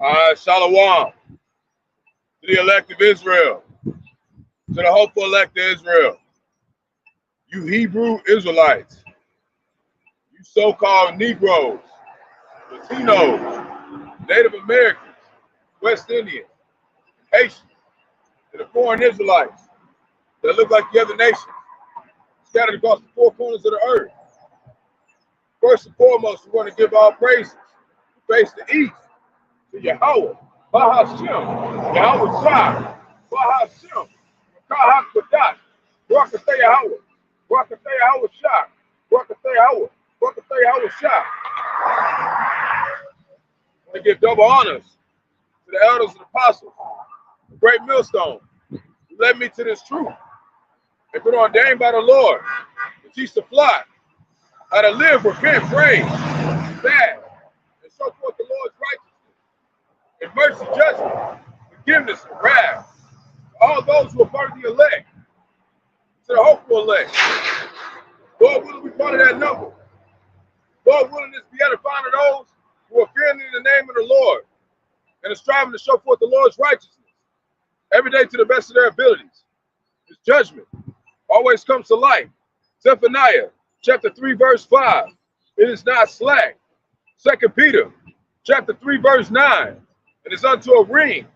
Shalom to the elect of Israel, to the hopeful elect of Israel, you Hebrew Israelites, you so-called Negroes, Latinos, Native Americans, West Indians, Haitians, and the foreign Israelites that look like the other nations, scattered across the four corners of the earth. First and foremost, we want to give all praises to face the east, to Yahawah, Bahasham, Yahawashi, Bahasham, Qadash, Barak, Yahawah, Barak, Yahawashi, Barak, Yahawah, Barak, Yahawashi. I want to give double honors to the elders and apostles, the great millstone, who led me to this truth and been ordained by the Lord to teach the flock how to live, repent, pray, bad, and so forth the Lord's righteousness, and mercy, judgment, forgiveness, and wrath. All those who are part of the elect, to the hopeful elect. Lord willing, we part of that number. Lord willing, this be edifying of those who are fearing in the name of the Lord and are striving to show forth the Lord's righteousness every day to the best of their abilities. His judgment always comes to light. Zephaniah chapter 3, verse 5. It is not slack. 2 Peter chapter 3, verse 9. It is unto a ring.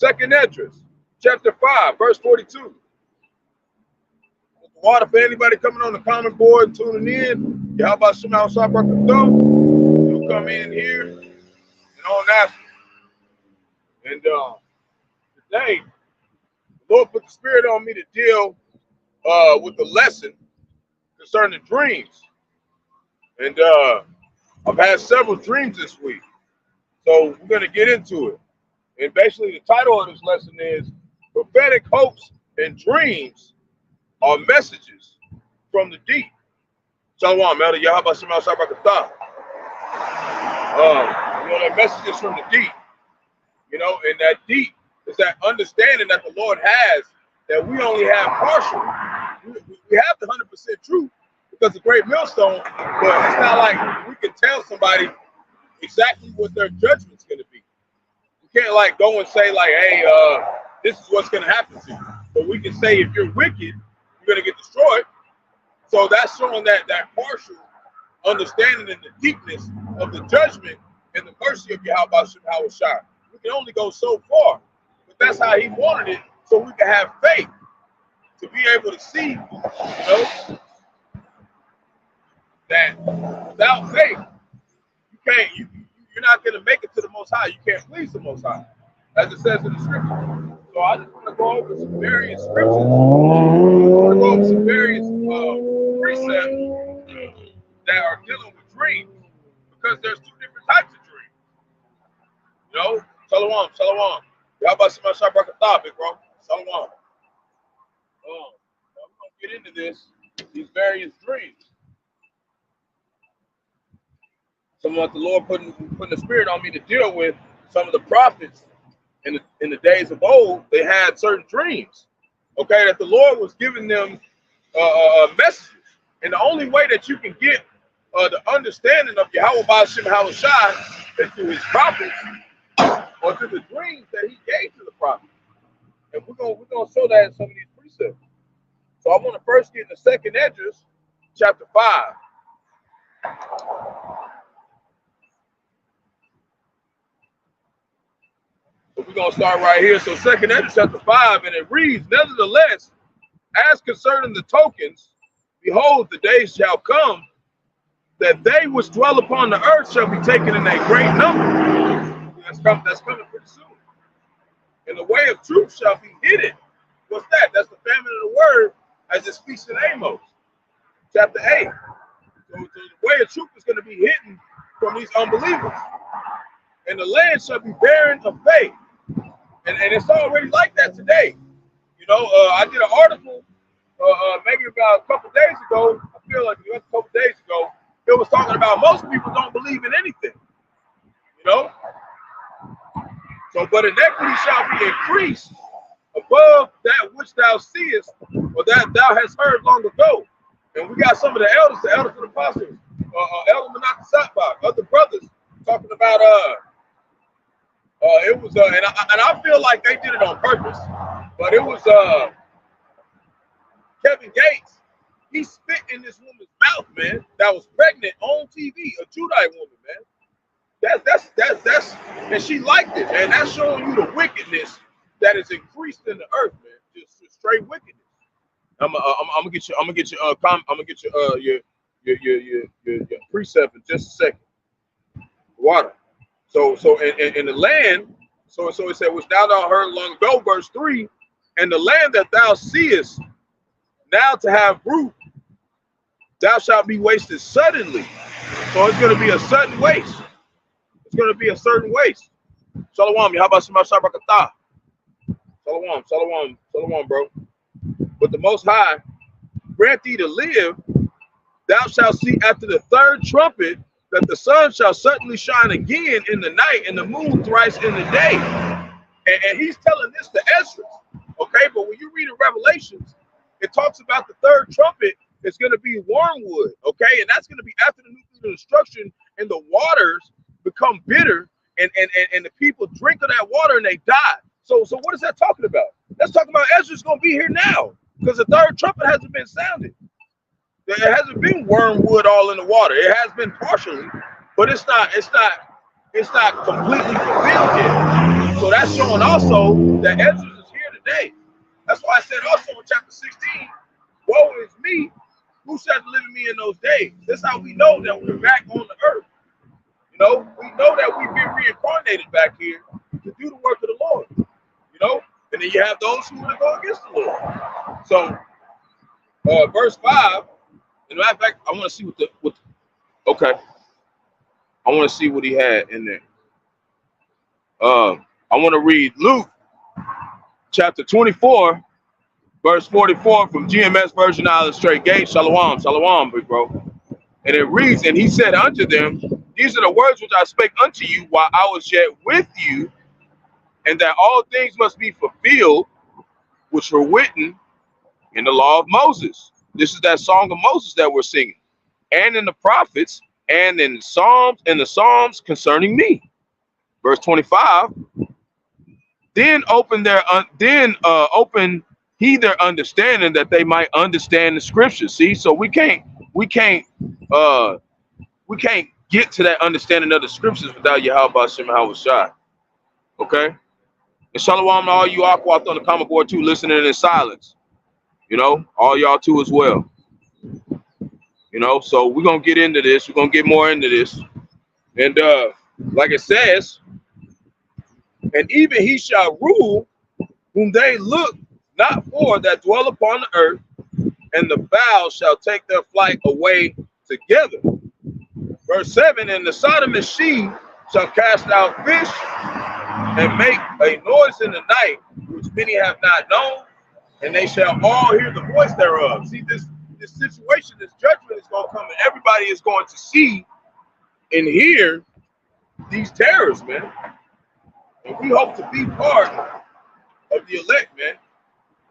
2nd Esdras chapter 5, verse 42. With the water for anybody coming on the comment board and tuning in, Yahawashi outside Barak, you come in here and on after. And today, the Lord put the Spirit on me to deal with the lesson concerning dreams. And I've had several dreams this week. So we're going to get into it. And basically the title of this lesson is Prophetic Hopes and Dreams Are Messages from the Deep. Shalom, Elder Yahawashi outside Barak. They're messages from the deep. And that deep is that understanding that the Lord has, that we only have partial. We have the 100% truth because the great millstone, but it's not like we can tell somebody exactly what their judgment's going to be. You can't like go and say like, hey, this is what's going to happen to you. But we can say if you're wicked, you're going to get destroyed. So that's showing that partial understanding and the deepness of the judgment and the mercy of Yahawashi. We can only go so far, but that's how he wanted it, so we can have faith to be able to see, that without faith, you're not going to make it to the Most High. You can't please the Most High, as it says in the scripture. So I just want to go over some various scriptures. I want to go over some various precepts that are dealing with dreams, because there's two different types of dreams. Shalom, shalom. Y'all about to see my Barak, big bro. Shalom. We're going to get into these various dreams. Some of what the Lord putting the Spirit on me to deal with. Some of the prophets in the days of old, they had certain dreams, okay, that the Lord was giving them messages. And the only way that you can get the understanding of Yahawah Bahasham is through his prophets or through the dreams that he gave to the prophets. And we're gonna show that in some of these precepts. So I want to first get in 2nd Esdras chapter 5. So we're gonna start right here. So 2nd Esdras chapter 5, and it reads, nevertheless, as concerning the tokens, behold, the days shall come that they which dwell upon the earth shall be taken in a great number. That's coming pretty soon. And the way of truth shall be hidden. What's that? That's the famine of the word as it speaks in Amos, chapter 8. So the way of truth is going to be hidden from these unbelievers. And the land shall be barren of faith. And it's already like that today. I did an article maybe about a couple days ago. I feel like it was a couple days ago. It was talking about most people don't believe in anything. So, but iniquity shall be increased above that which thou seest, or that thou hast heard long ago. And we got some of the elders of the apostles, Elder Manakasatbach, other brothers, talking about It was, and I feel like they did it on purpose, but it was Kevin Gates. He spit in this woman's mouth, man. That was pregnant on TV, a Judite woman, man. That's, and she liked it, and that's showing you the wickedness that is increased in the earth, man. Just straight wickedness. I'm gonna get you. I'm gonna get you. I'm gonna get you. Your precept in just a second. Water. So in the land. So it said, which thou heard long ago, verse 3, and the land that thou seest now to have fruit, thou shalt be wasted suddenly. So it's going to be a sudden waste. It's going to be a certain waste. Shalom, Yahawah Shabrakatah. Shalom, bro. But the Most High grant thee to live, thou shalt see after the third trumpet that the sun shall suddenly shine again in the night and the moon thrice in the day. And he's telling this to Ezra. Okay, but when you read in Revelations, it talks about the third trumpet. It's going to be wormwood. Okay, and that's going to be after the nuclear destruction, and the waters become bitter, and the people drink of that water and they die. So what is that talking about? That's talking about Ezra's going to be here now, because the third trumpet hasn't been sounded. There hasn't been wormwood all in the water. It has been partially, but it's not completely fulfilled yet. So that's showing also that Ezra is here today. That's why I said also in chapter 16, woe is me, who shall deliver me in those days? That's how we know that we're back on the earth. You know, we know that we've been reincarnated back here to do the work of the Lord. You know, and then you have those who want to go against the Lord. So verse 5. As a matter of fact, I want to see okay. I want to see what he had in there. I want to read Luke chapter 24, verse 44 from GMS Version Island Straight Gate. Shalom, big bro. And it reads, and he said unto them, these are the words which I spake unto you while I was yet with you, and that all things must be fulfilled, which were written in the law of Moses. This is that song of Moses that we're singing, and in the prophets, and in the Psalms concerning me. Verse 25. Then open he their understanding, that they might understand the scriptures. See, so we can't get to that understanding of the scriptures without Yahawashi. Okay. And shalom to all you Aquath on the comment board too, listening in silence. You know, all y'all too as well. You know, so we're gonna get into this. We're gonna get more into this. And like it says, and even he shall rule whom they look not for that dwell upon the earth, and the fowls shall take their flight away together. Verse 7, and the sodomist she shall cast out fish and make a noise in the night, which many have not known, and they shall all hear the voice thereof. See, this situation, this judgment is going to come, and everybody is going to see and hear these terrors, man. And we hope to be part of the elect, man,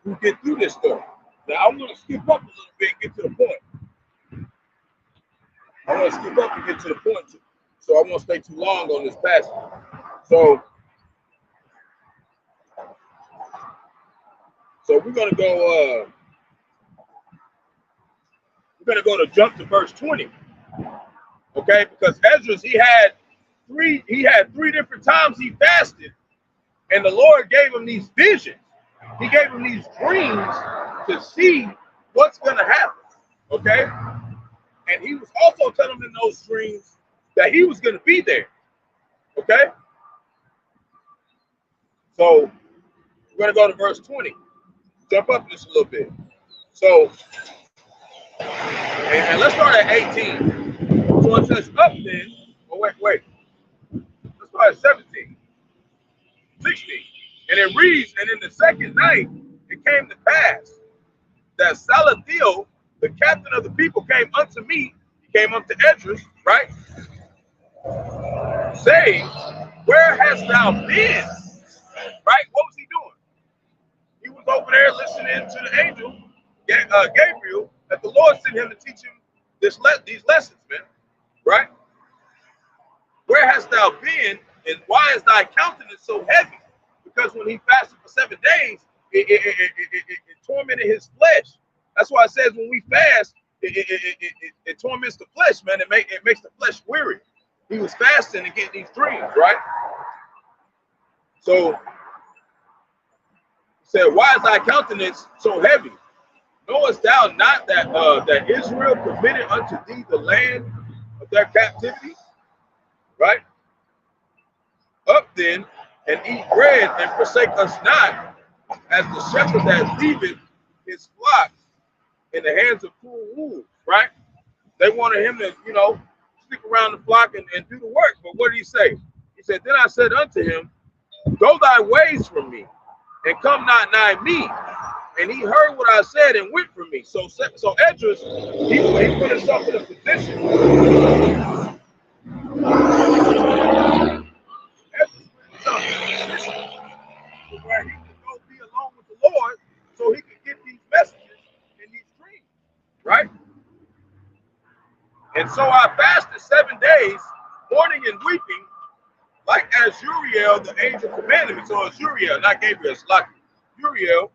who get through this stuff. Now, I want to skip up a little bit and get to the point. I want to skip up and get to the point, so I won't stay too long on this passage. So we're gonna go. We're gonna go to jump to verse 20, okay? Because Ezra, he had three different times he fasted, and the Lord gave him these visions. He gave him these dreams to see what's gonna happen, okay? And he was also telling him in those dreams that he was gonna be there, okay? So we're gonna go to verse 20. Jump up just a little bit. So, and let's start at 18. So it says up then, oh wait. Let's start at 17, 16. And it reads, and in the second night, it came to pass that Salathiel, the captain of the people, came unto me, he came unto Esdras, right? Saying, where hast thou been? Right? What was he doing? He was over there listening to the angel, Gabriel, that the Lord sent him to teach him these lessons, man. Right? Where hast thou been, And why is thy countenance so heavy? Because when he fasted for 7 days, it tormented his flesh. That's why it says when we fast, it torments the flesh, man. It makes the flesh weary. He was fasting and getting these dreams, right? So he said, why is thy countenance so heavy? Knowest thou not that that Israel committed unto thee the land of their captivity? Right? Up then and eat bread and forsake us not, as the shepherd that leaveth his flock in the hands of cruel wolves. Right? They wanted him to, stick around the flock and do the work. But what did he say? He said, then I said unto him, go thy ways from me, and come not nigh me. And he heard what I said and went from me. So Esdras, he put himself in a position. Where he could go be alone with the Lord, so he could get these messages and these dreams, right? And so I fasted 7 days, mourning and weeping, like as Uriel, the angel, commanded me. So it's Uriel, not Gabriel. It's like Uriel,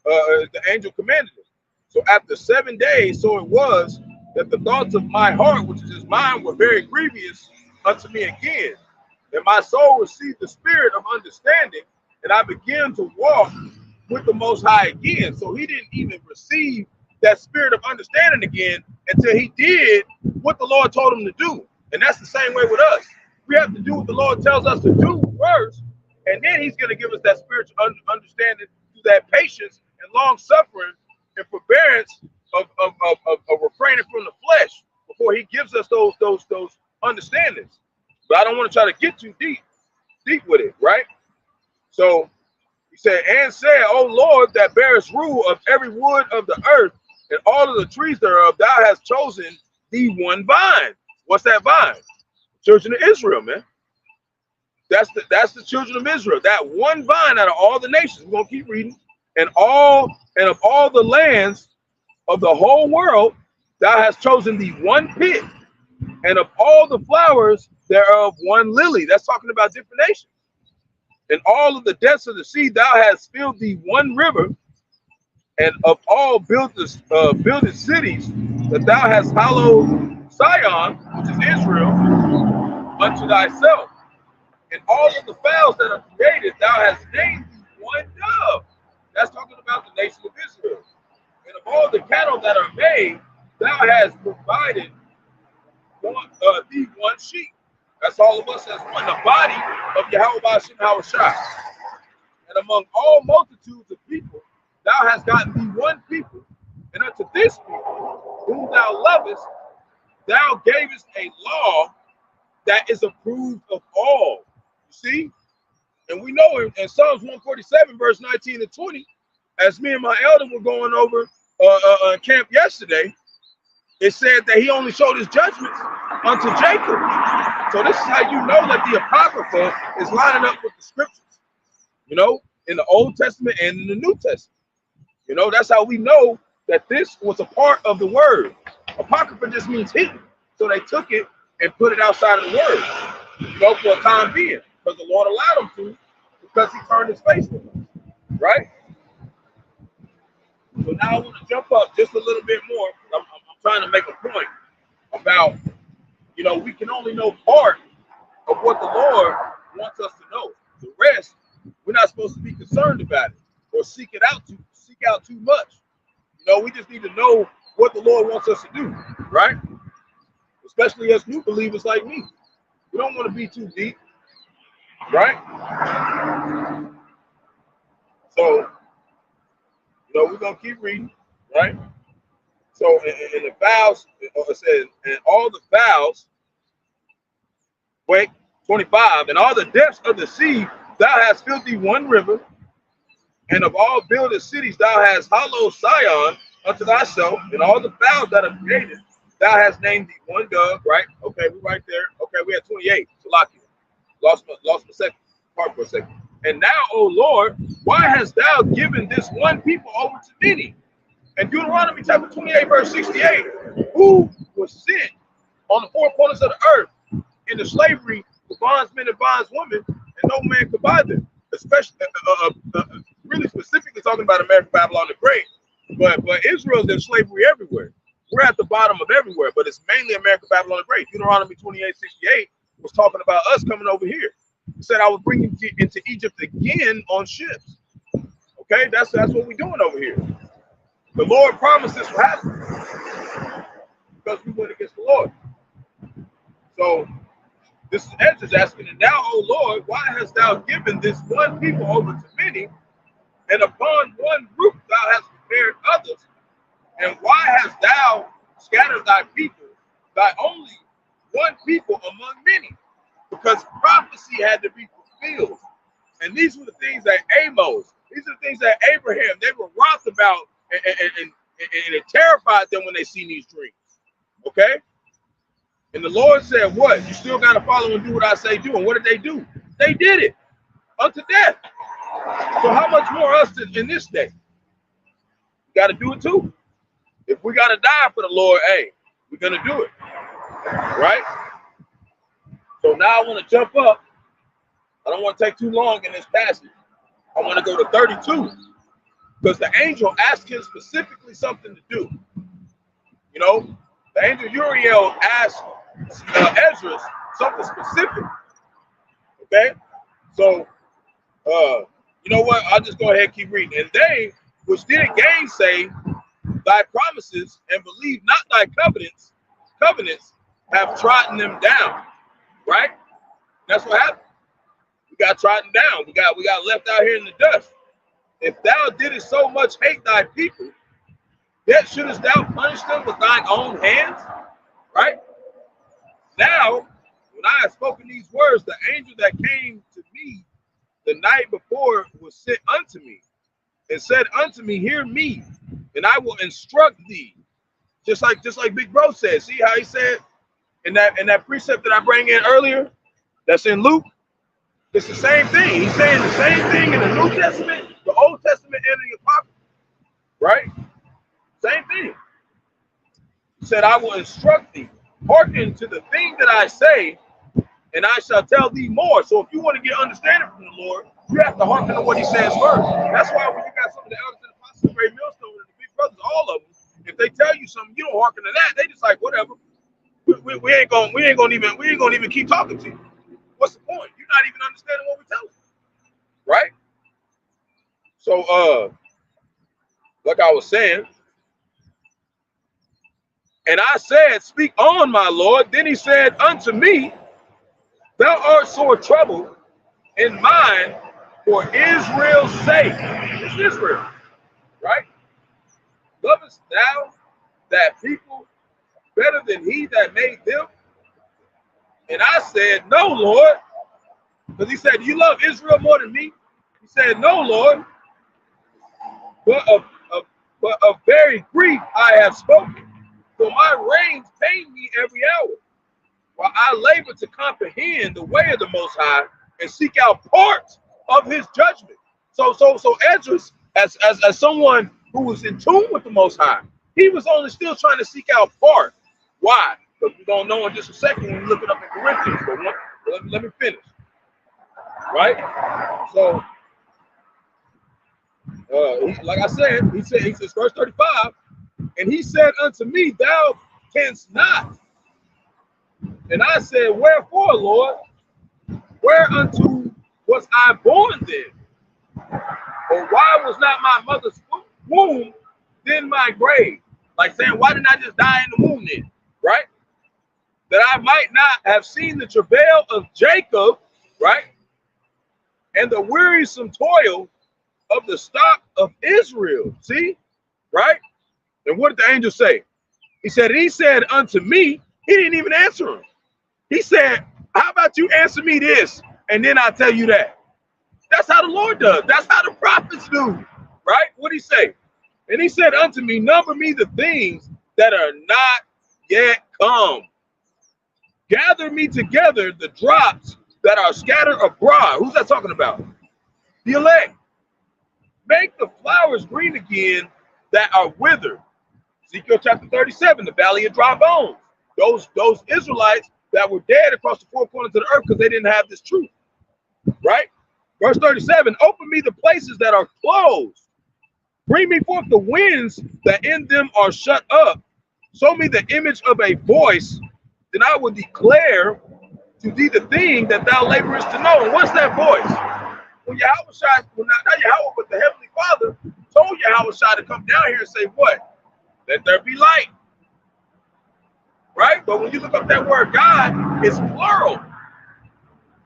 the angel, commanded him. So after 7 days, so it was that the thoughts of my heart, which is his mind, were very grievous unto me again. And my soul received the spirit of understanding, and I began to walk with the Most High again. So he didn't even receive that spirit of understanding again until he did what the Lord told him to do. And that's the same way with us. We have to do what the Lord tells us to do first, and then he's going to give us that spiritual understanding through that patience and long suffering and forbearance of refraining from the flesh before he gives us those understandings. But I don't want to try to get too deep with it, right? So he said, and said, O Lord, that bearest rule of every wood of the earth and all of the trees thereof, thou hast chosen thee one vine. What's that vine? Children of Israel, man. That's the children of Israel. That one vine out of all the nations. We're gonna keep reading. And of all the lands of the whole world, thou hast chosen thee one pit, and of all the flowers thereof one lily. That's talking about different nations. And all of the depths of the sea thou hast filled thee one river, and of all builded cities that thou hast hallowed Zion, which is Israel, unto thyself. And all of the fowls that are created thou hast named thee one dove. That's talking about the nation of Israel. And of all the cattle that are made, thou hast provided thee one sheep. That's all of us as one, the body of Yahawashi and Yahawashi. And among all multitudes of people, thou hast gotten thee one people, and unto this people, whom thou lovest, thou gavest a law that is approved of all. You see? And we know in Psalms 147, verse 19 and 20, as me and my elder were going over camp yesterday, it said that he only showed his judgments unto Jacob. So this is how you know that the Apocrypha is lining up with the scriptures, in the Old Testament and in the New Testament. That's how we know that this was a part of the word. Apocrypha just means hidden. So they took it and put it outside of the word, for a time being, because the Lord allowed him to, because he turned his face to us, right? So now I want to jump up just a little bit more. I'm trying to make a point about, we can only know part of what the Lord wants us to know. The rest, we're not supposed to be concerned about it or seek out too much. We just need to know what the Lord wants us to do, right? Especially as new believers like me. We don't want to be too deep, right? So, we're going to keep reading, right? So, in the vows, it says, and all the vows, 25, and all the depths of the sea, thou hast filled thee one river, and of all builded cities, thou hast hallowed Zion unto thyself, and all the fowls that are created, thou hast named thee one dove, right? Okay, we're right there. Okay, we had 28. Salakia. Lost my second part for a second. And now, O Lord, why hast thou given this one people over to many? And Deuteronomy chapter 28, verse 68, who was sent on the four corners of the earth into slavery for bondsmen and bondswomen, and no man could buy them. Especially, really specifically talking about American Babylon the Great. But Israel's in slavery everywhere. We're at the bottom of everywhere, but it's mainly American Babylon the Great. Deuteronomy 28:68 was talking about us coming over here. He said, I will bring you into Egypt again on ships. Okay, that's what we're doing over here. The Lord promised this will happen because we went against the Lord. So this is Ezra's asking, and now, O Lord, why hast thou given this one people over to many, and upon one roof thou hast prepared others? And why hast thou scattered thy people, thy only one people among many? Because prophecy had to be fulfilled. And these were the things that Amos, these are the things that Abraham, they were wroth about, and it terrified them when they seen these dreams. Okay? And the Lord said, what? You still got to follow and do what I say do. And what did they do? They did it unto death. So how much more us in this day? You got to do it too. If we got to die for the Lord, hey, we're going to do it. Right? So now I want to jump up. I don't want to take too long in this passage. I want to go to 32. Because the angel asked him specifically something to do. You know, the angel Uriel asked Ezra something specific. Okay? So, you know what? I'll just go ahead and keep reading. And they, which did gainsay thy promises and believe not thy covenants have trodden them down. Right? That's what happened. We got trodden down. We got left out here in the dust. If thou didst so much hate thy people, yet shouldest thou punish them with thine own hands? Right? Now, when I have spoken these words, the angel that came to me the night before was sent unto me, and said unto me, hear me, and I will instruct thee. Just like Big Bro said. See how he said in that precept that I bring in earlier, that's in Luke? It's the same thing. He's saying the same thing in the New Testament, the Old Testament, and the Apocrypha. Right? Same thing. He said, I will instruct thee. Hearken to the thing that I say, and I shall tell thee more. So if you want to get understanding from the Lord, you have to hearken to what he says first. That's why when you got some of the elders and the apostles, the great millstone, and the big brothers, all of them, if they tell you something, you don't hearken to that. They just like, whatever. We ain't gonna even keep talking to you. What's the point? You're not even understanding what we're telling you. Right? So like I was saying, and I said, speak on, my Lord. Then he said unto me, thou art sore troubled in mind for Israel's sake. It's Israel, right? Lovest thou that people better than he that made them? And I said, no, Lord. Because he said, you love Israel more than me? He said, no, Lord. But of very grief I have spoken. For my reins pain me every hour, while I labor to comprehend the way of the Most High and seek out parts of his judgment. So Ezra, as someone who was in tune with the Most High, he was only still trying to seek out part. Why? Because we're going to know in just a second when we look it up in Corinthians. But let me finish. Right? So, like I said, he says, verse 35, and he said unto me, thou canst not. And I said, wherefore, Lord? Whereunto was I born then? Or why was not my mother's womb then my grave? Like saying, why didn't I just die in the womb then? Right? That I might not have seen the travail of Jacob, right? And the wearisome toil of the stock of Israel. See? Right? And what did the angel say? He said unto me, he didn't even answer him. He said, how about you answer me this, and then I'll tell you that. That's how the Lord does. That's how the prophets do. Right? What'd he say? And he said unto me, number me the things that are not yet come. Gather me together the drops that are scattered abroad. Who's that talking about? The elect. Make the flowers green again that are withered. Ezekiel chapter 37, the valley of dry bones. Those Israelites that were dead across the four corners of the earth because they didn't have this truth, right? Verse 37, open me the places that are closed. Bring me forth the winds that in them are shut up. Show me the image of a voice, then I will declare to thee the thing that thou laborest to know. And what's that voice? When Yahawashi, well, not Yahawah, but the Heavenly Father told Yahawashi to come down here and say, what? Let there be light. Right? But when you look up that word God, it's plural.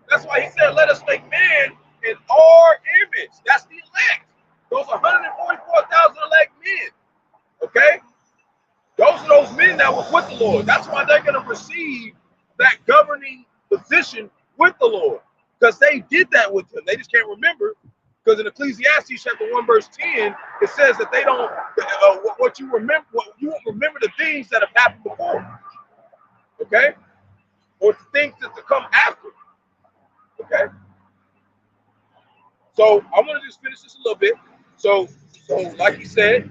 That's why he said, let us make man in our image. That's the elect. Those 144,000 elect men. Okay? Those are those men that were with the Lord. That's why they're going to receive that governing position with the Lord. Because they did that with him. They just can't remember. Because in Ecclesiastes chapter 1, verse 10, it says that they don't, what you won't remember the things that have happened before. Okay? Or the things that to come after. Okay? So I want to just finish this a little bit. So like he said,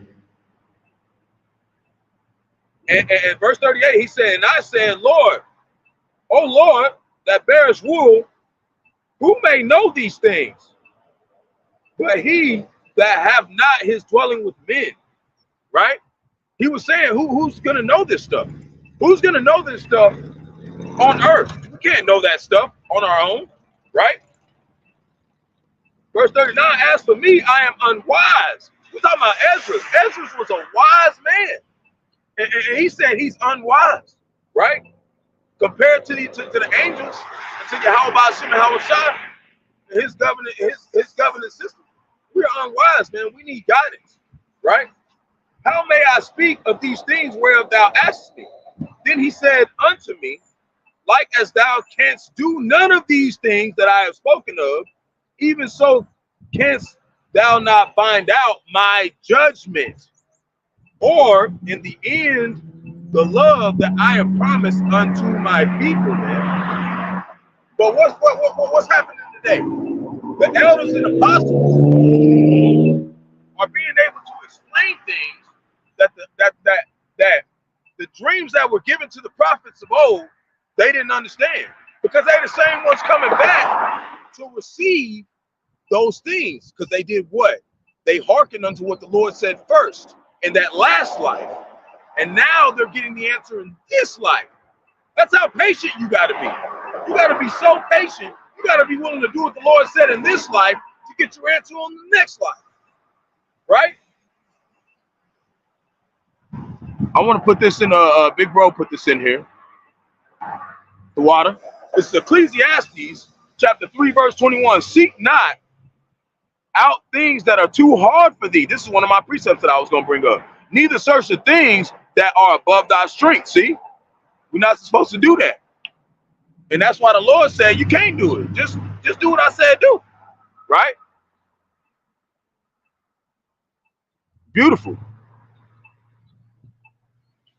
and verse 38, he said, and I said, Lord, O Lord, that bearest rule, who may know these things? But he that have not his dwelling with men, right? He was saying, who's going to know this stuff? Who's going to know this stuff on earth? We can't know that stuff on our own, right? Verse 39, as for me, I am unwise. We're talking about Ezra. Ezra was a wise man. And he said he's unwise, right? Compared to the angels, to Yahawah, Bahasham, and Yahawashi, his governing system. We're unwise, man. We need guidance, right? How may I speak of these things whereof thou askest me? Then he said unto me, like as thou canst do none of these things that I have spoken of, even so canst thou not find out my judgment, or in the end, the love that I have promised unto my people, man. But what's happening today? The elders and apostles are being able to explain things that the dreams that were given to the prophets of old, they didn't understand, because they're the same ones coming back to receive those things, because they did what? They hearkened unto what the Lord said first in that last life, and now they're getting the answer in this life. That's how patient you got to be. You got to be so patient. You got to be willing to do what the Lord said in this life to get your answer on the next life, right? I want to put this in Big Bro put this in here. The water. It's Ecclesiastes chapter 3, verse 21. Seek not out things that are too hard for thee. This is one of my precepts that I was going to bring up. Neither search the things that are above thy strength. See, we're not supposed to do that. And that's why the Lord said you can't do it. Just do what I said do. Right? Beautiful.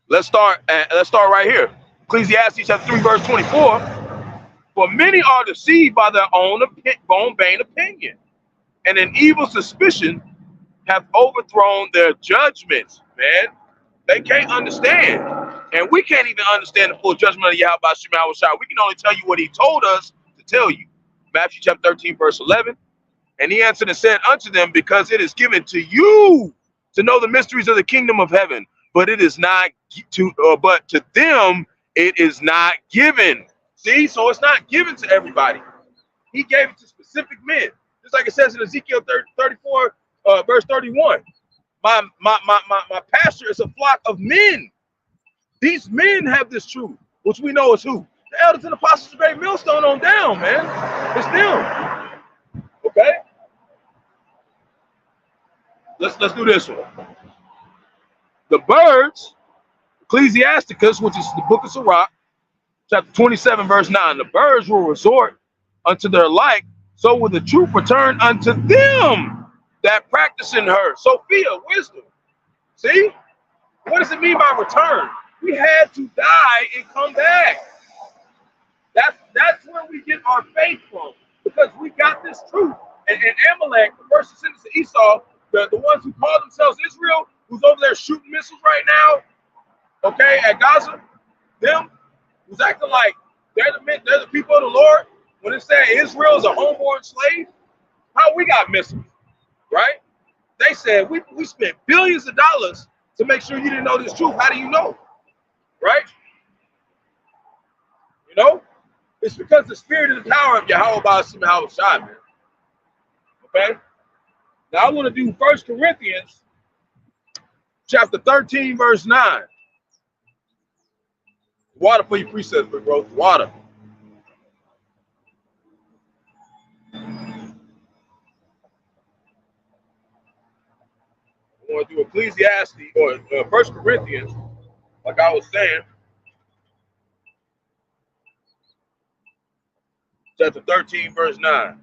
Let's start right here. Ecclesiastes chapter 3, verse 24. For many are deceived by their own vain opinion, and an evil suspicion have overthrown their judgments. Man, they can't understand. And we can't even understand the full judgment of Yahawah. We can only tell you what he told us to tell you. Matthew chapter 13, verse 11. And he answered and said unto them, because it is given to you to know the mysteries of the kingdom of heaven, but it is not but to them it is not given. See, so it's not given to everybody. He gave it to specific men. Just like it says in Ezekiel 34, verse 31. My pasture is a flock of men. These men have this truth, which we know is who? The elders and apostles of Great Millstone on down, man. It's them. Okay? Let's do this one. The birds, Ecclesiasticus, which is the book of Barak, chapter 27, verse 9. The birds will resort unto their like, so will the truth return unto them that practice in her. Sophia, wisdom. See? What does it mean by return? We had to die and come back. That's where we get our faith from, because we got this truth. And Amalek, the first descendants of Esau, the ones who call themselves Israel, who's over there shooting missiles right now, okay, at Gaza, them was acting like They're the people of the Lord. When it said Israel is a homeborn slave, how we got missiles, right? They said we spent billions of dollars to make sure you didn't know this truth. How do you know? Right? You know? It's because the spirit and the power of Yahawah, Bahasham, and Yahawashi, man. Okay? Now I want to do 1 Corinthians chapter 13, verse 9. Water for your precepts, bro. Water. I want to do Ecclesiastes or 1 Corinthians, like I was saying, chapter 13, verse 9.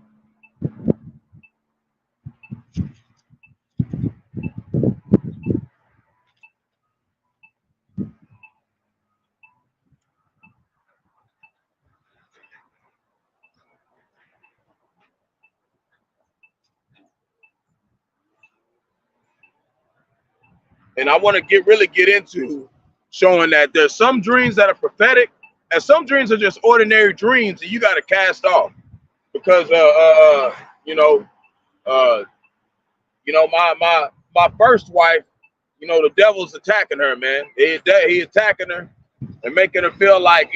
And I want to really get into showing that there's some dreams that are prophetic, and some dreams are just ordinary dreams that you got to cast off. Because my first wife, the devil's attacking her, man. He attacking her and making her feel like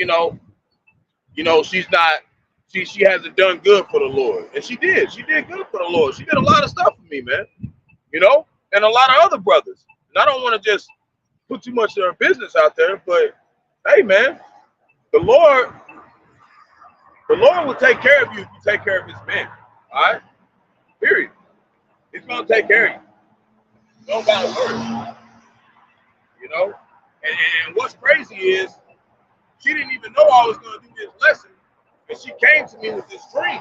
she's not, she hasn't done good for the Lord, and she did good for the Lord. She did a lot of stuff for me, man. And a lot of other brothers. And I don't want to just put too much of her business out there, but hey, man, the Lord will take care of you if you take care of his men. All right? Period. He's going to take care of you. Don't gotta worry. And what's crazy is she didn't even know I was going to do this lesson, and she came to me with this dream.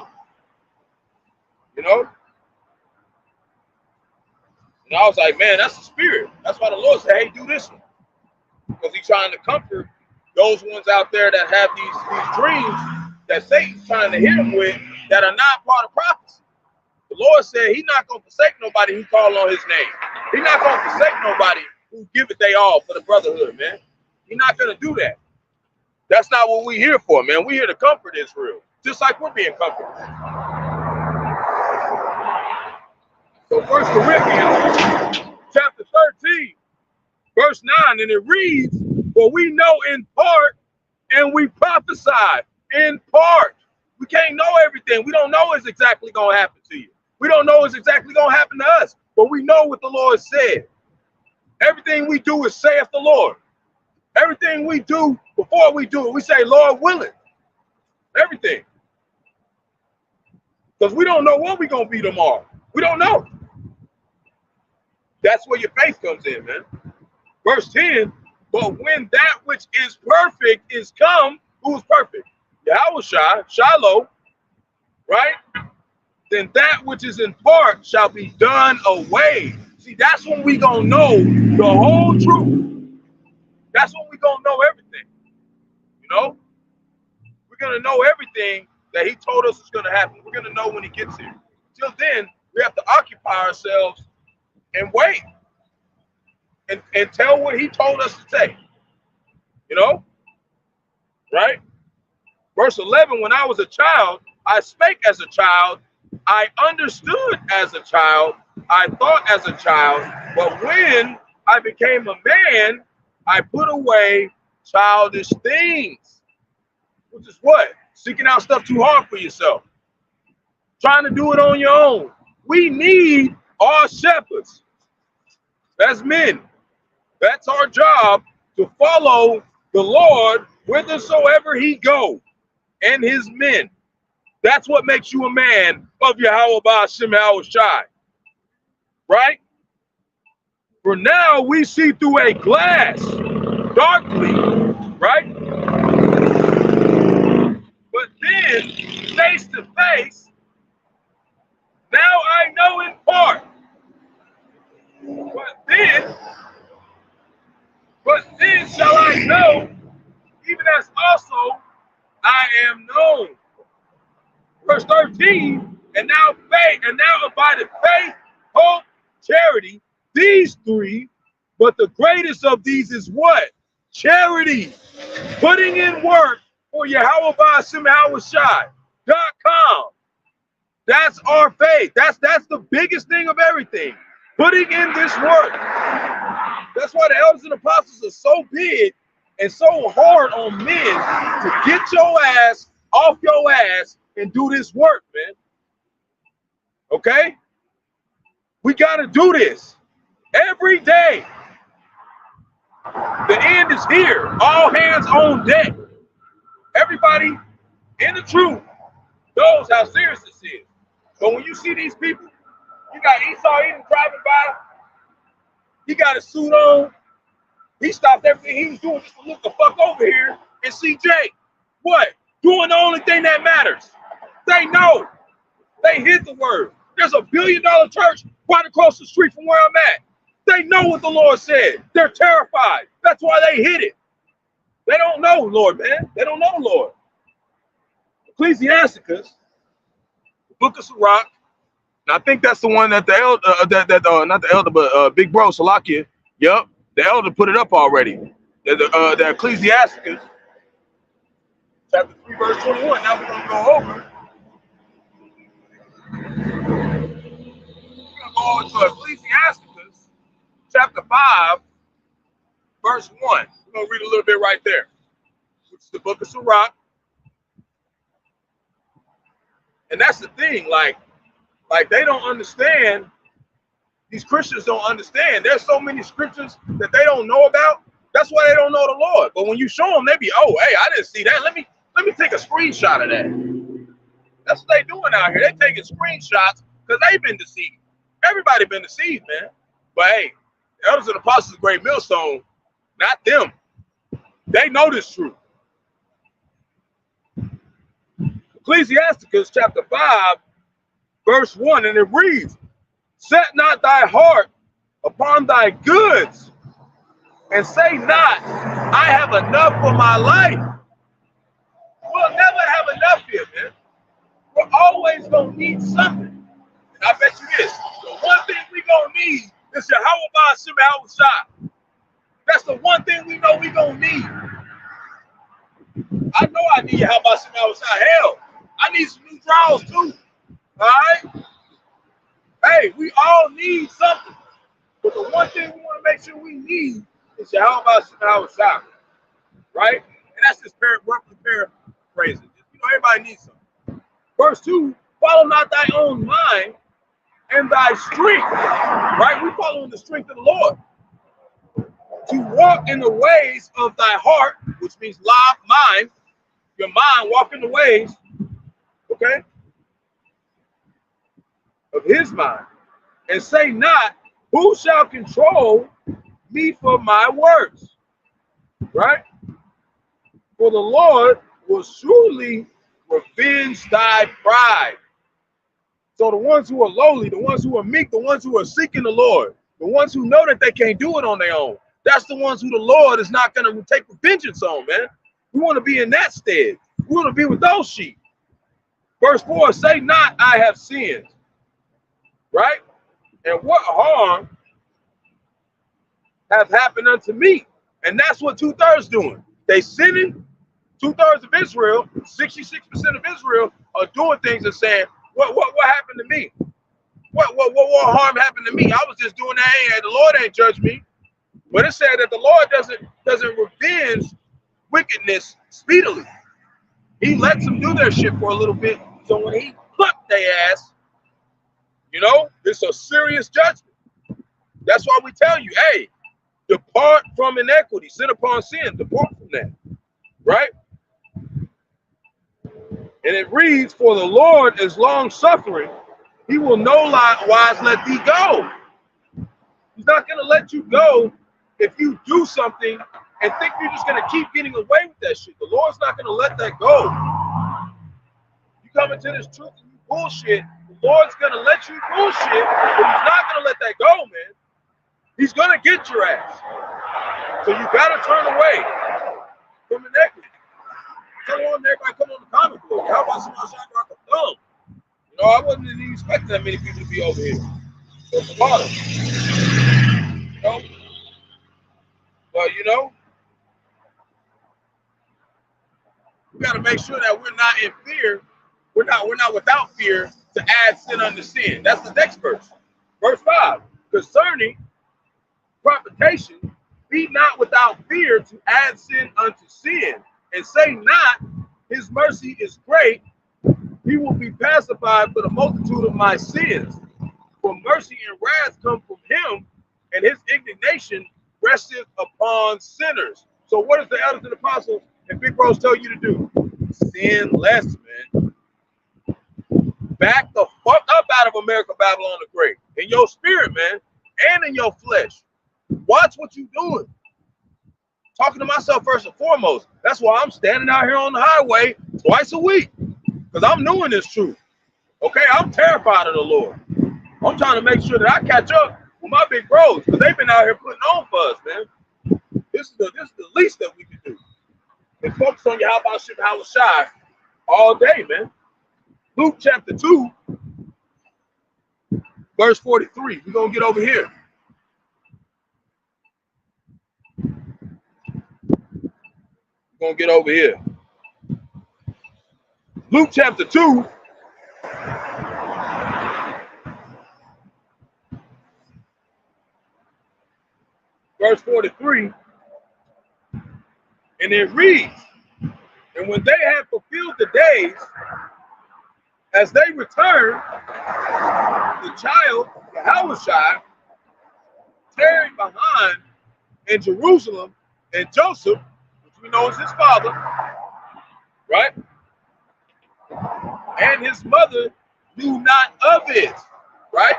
And I was like, man, that's the spirit. That's why the Lord said, hey, do this one. Because he's trying to comfort those ones out there that have these dreams that Satan's trying to hit them with that are not part of prophecy. The Lord said he's not going to forsake nobody who call on his name. He's not going to forsake nobody who give it they all for the brotherhood, man. He's not going to do that. That's not what we're here for, man. We're here to comfort Israel, just like we're being comforted. So 1 Corinthians chapter 13, verse 9, and it reads, for we know in part and we prophesy in part. We can't know everything. We don't know what's exactly going to happen to you. We don't know what's exactly going to happen to us, but we know what the Lord said. Everything we do is saith the Lord. Everything we do before we do it, we say, Lord willing. Everything. Because we don't know what we're going to be tomorrow. We don't know. That's where your faith comes in, man. Verse 10, but when that which is perfect is come, who is perfect? Yahawashi, Shiloh, right? Then that which is in part shall be done away. See, that's when we gonna know the whole truth. That's when we gonna know everything. We're gonna know everything that he told us is gonna happen. We're gonna know when he gets here. Till then, we have to occupy ourselves and wait and tell what he told us to say. Right? Verse 11, when I was a child, I spake as a child, I understood as a child, I thought as a child, but when I became a man, I put away childish things. Which is what? Seeking out stuff too hard for yourself. Trying to do it on your own. We need our shepherds. That's men. That's our job, to follow the Lord whithersoever he go, and his men. That's what makes you a man of Yahawah, Bahasham, Yahawashi. Right? For now we see through a glass, darkly, right? But then, face to face, now I know in part. But then shall I know, even as also I am known. Verse 13, and now faith, and now abideth faith, hope, charity, these three, but the greatest of these is what? Charity. Putting in work For Yahawah Bahasham Yahawashi.com. That's our faith. That's the biggest thing of everything. Putting in this work. That's why the elders and apostles are so big and so hard on men to get your ass off your ass and do this work, man. Okay? We got to do this every day. The end is here. All hands on deck. Everybody in the truth knows how serious this is. But when you see these people, you got Esau Edom driving by. He got a suit on. He stopped everything he was doing just to look the fuck over here and see Jay. What? Doing the only thing that matters. They know. They hid the word. There's a $1 billion church right across the street from where I'm at. They know what the Lord said. They're terrified. That's why they hid it. They don't know Lord, man. They don't know Lord. Ecclesiasticus, the book of Barak, and I think that's the one that the elder, not the elder, but Big Bro, Salakia. Yep, the elder put it up already. The Ecclesiasticus, chapter 3, verse 21. Now we're going to go over. We're going to go into Ecclesiasticus, chapter 5, verse 1. We're going to read a little bit right there, which is the book of Barak. And that's the thing, like they don't understand. These Christians don't understand. There's so many scriptures that they don't know about. That's why they don't know the Lord. But when you show them, they be, oh, hey, I didn't see that. Let me take a screenshot of that. That's what they doing out here. They taking screenshots because they've been deceived. Everybody been deceived, man. But hey, the elders and apostles of Great Millstone, not them. They know this truth. Ecclesiasticus chapter 5, verse 1, and it reads, set not thy heart upon thy goods, and say not, I have enough for my life. We'll never have enough here, man. We're always going to need something. And I bet you this, the one thing we're going to need is Yahawah Bahasham Yahawashi. That's the one thing we know we're going to need. I know I need Yahawah Bahasham Yahawashi. Hell, I need some new drawers too. All right? Hey, we all need something. But the one thing we want to make sure we need is Yahawah Bahasham Yahawashi. Right? And that's just roughly paraphrasing. You know, everybody needs something. Verse 2, follow not thy own mind and thy strength. Right? We following the strength of the Lord. To walk in the ways of thy heart, which means mind, your mind, walk in the ways, okay, of his mind, and say not, who shall control me for my works? Right? For the Lord will surely revenge thy pride. So the ones who are lowly, the ones who are meek, the ones who are seeking the Lord, the ones who know that they can't do it on their own, that's the ones who the Lord is not going to take vengeance on, man. We want to be in that stead. We want to be with those sheep. Verse 4, say not, I have sinned. Right? And what harm have happened unto me? And that's what 2/3 doing. They sinning. 2/3 of Israel, 66% of Israel are doing things and saying, what happened to me? What harm happened to me? I was just doing that. Hey, the Lord ain't judged me. But it said that the Lord doesn't revenge wickedness speedily. He lets them do their shit for a little bit. So when he plucked their ass, you know, it's a serious judgment. That's why we tell you, hey, depart from iniquity, sin upon sin, depart from that. Right? And it reads, for the Lord is long suffering, he will no wise let thee go. He's not going to let you go if you do something and think you're just going to keep getting away with that shit. The Lord's not going to let that go. You come into this truth and you bullshit, the Lord's going to let you bullshit, but he's not going to let that go, man. He's going to get your ass. So you got to turn away from iniquity. Tell on everybody come on the comic book. How about some shot rock a thumb? You know, I wasn't even expecting that many people to be over here. So it's a lot of them. You know? But you know, We got to make sure that we're not in fear. We're not without fear to add sin unto sin. That's the next verse. Verse 5. Concerning propitiation, be not without fear to add sin unto sin, and say not, his mercy is great, he will be pacified for the multitude of my sins. For mercy and wrath come from him, and his indignation resteth upon sinners. So what does the elders and apostles and big bros tell you to do? Sin less, man. Back the fuck up out of America, Babylon the Great. In your spirit, man, and in your flesh. Watch what you're doing. Talking to myself first and foremost. That's why I'm standing out here on the highway twice a week. Because I'm knowing this truth. Okay, I'm terrified of the Lord. I'm trying to make sure that I catch up with my big bros. Because they've been out here putting on for us, man. This is the least that we can do. And focus on Yahawashi and Yahawashi all day, man. Luke chapter 2, verse 43. We're going to get over here. We're going to get over here. Luke chapter 2, verse 43. And it reads, and when they had fulfilled the days, as they returned, the child, Yahawashi, tarried behind in Jerusalem, and Joseph, which we know is his father, right? And his mother knew not of it, right?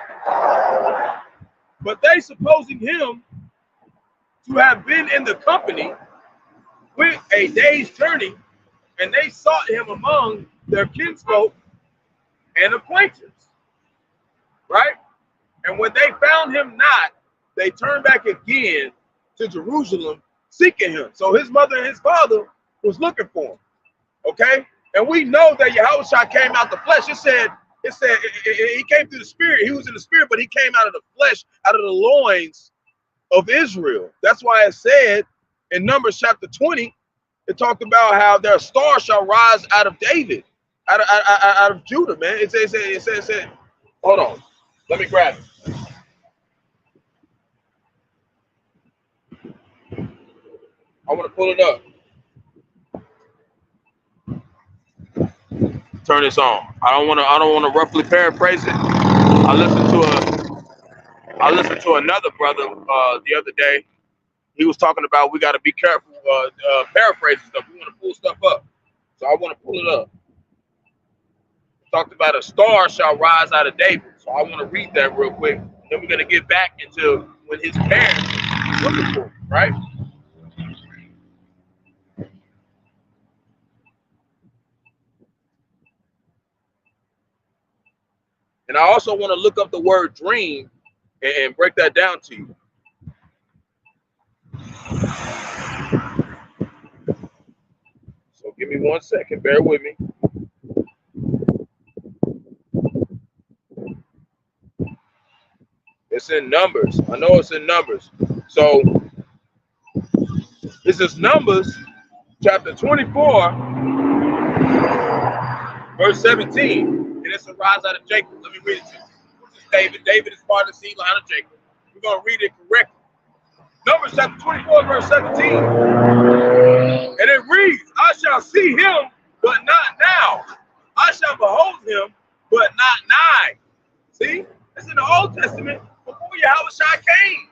But they, supposing him to have been in the company, went a day's journey, and they sought him among their kinsfolk and acquaintance, right? And when they found him not, they turned back again to Jerusalem, seeking him. So his mother and his father was looking for him, okay? And we know that Yahawashi came out the flesh. It said he came through the spirit. He was in the spirit, but he came out of the flesh, out of the loins of Israel. That's why it said in Numbers chapter 20, it talked about how their star shall rise out of David, out of Judah, man. It said, hold on, let me grab it. I want to pull it up. Turn this on. I don't want to roughly paraphrase it. I listened to another brother the other day. He was talking about we got to be careful paraphrasing stuff. We want to pull stuff up, so I want to pull it up. Talked about a star shall rise out of David. So I want to read that real quick. Then we're gonna get back into when his parents were looking for him, right? And I also want to look up the word dream and break that down to you. So give me 1 second. Bear with me. It's in Numbers. I know it's in Numbers. So this is Numbers chapter 24, verse 17. And it's a rise out of Jacob. Let me read it to you. This is David. David is part of the seed line of Jacob. We're going to read it correctly. Numbers chapter 24, verse 17. And it reads, I shall see him, but not now. I shall behold him, but not nigh. See? It's in the Old Testament before Yahawashi came.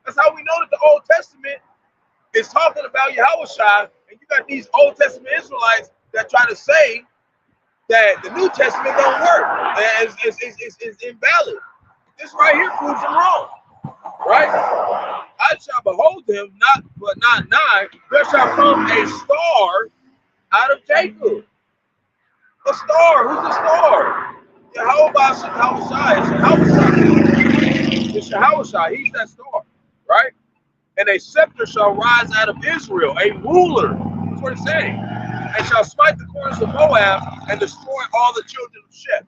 That's how we know that the Old Testament is talking about Yahawashi, and you got these Old Testament Israelites that try to say that the New Testament don't work. It's invalid. This right here proves them wrong. Right? I shall behold him, but not nigh. There shall come a star out of Jacob. A star. Who's the star? Yahawashi. It's Yahawashi. He's that star. Right? And a scepter shall rise out of Israel, a ruler. That's what it's saying. And shall smite the corners of Moab and destroy all the children of Sheth.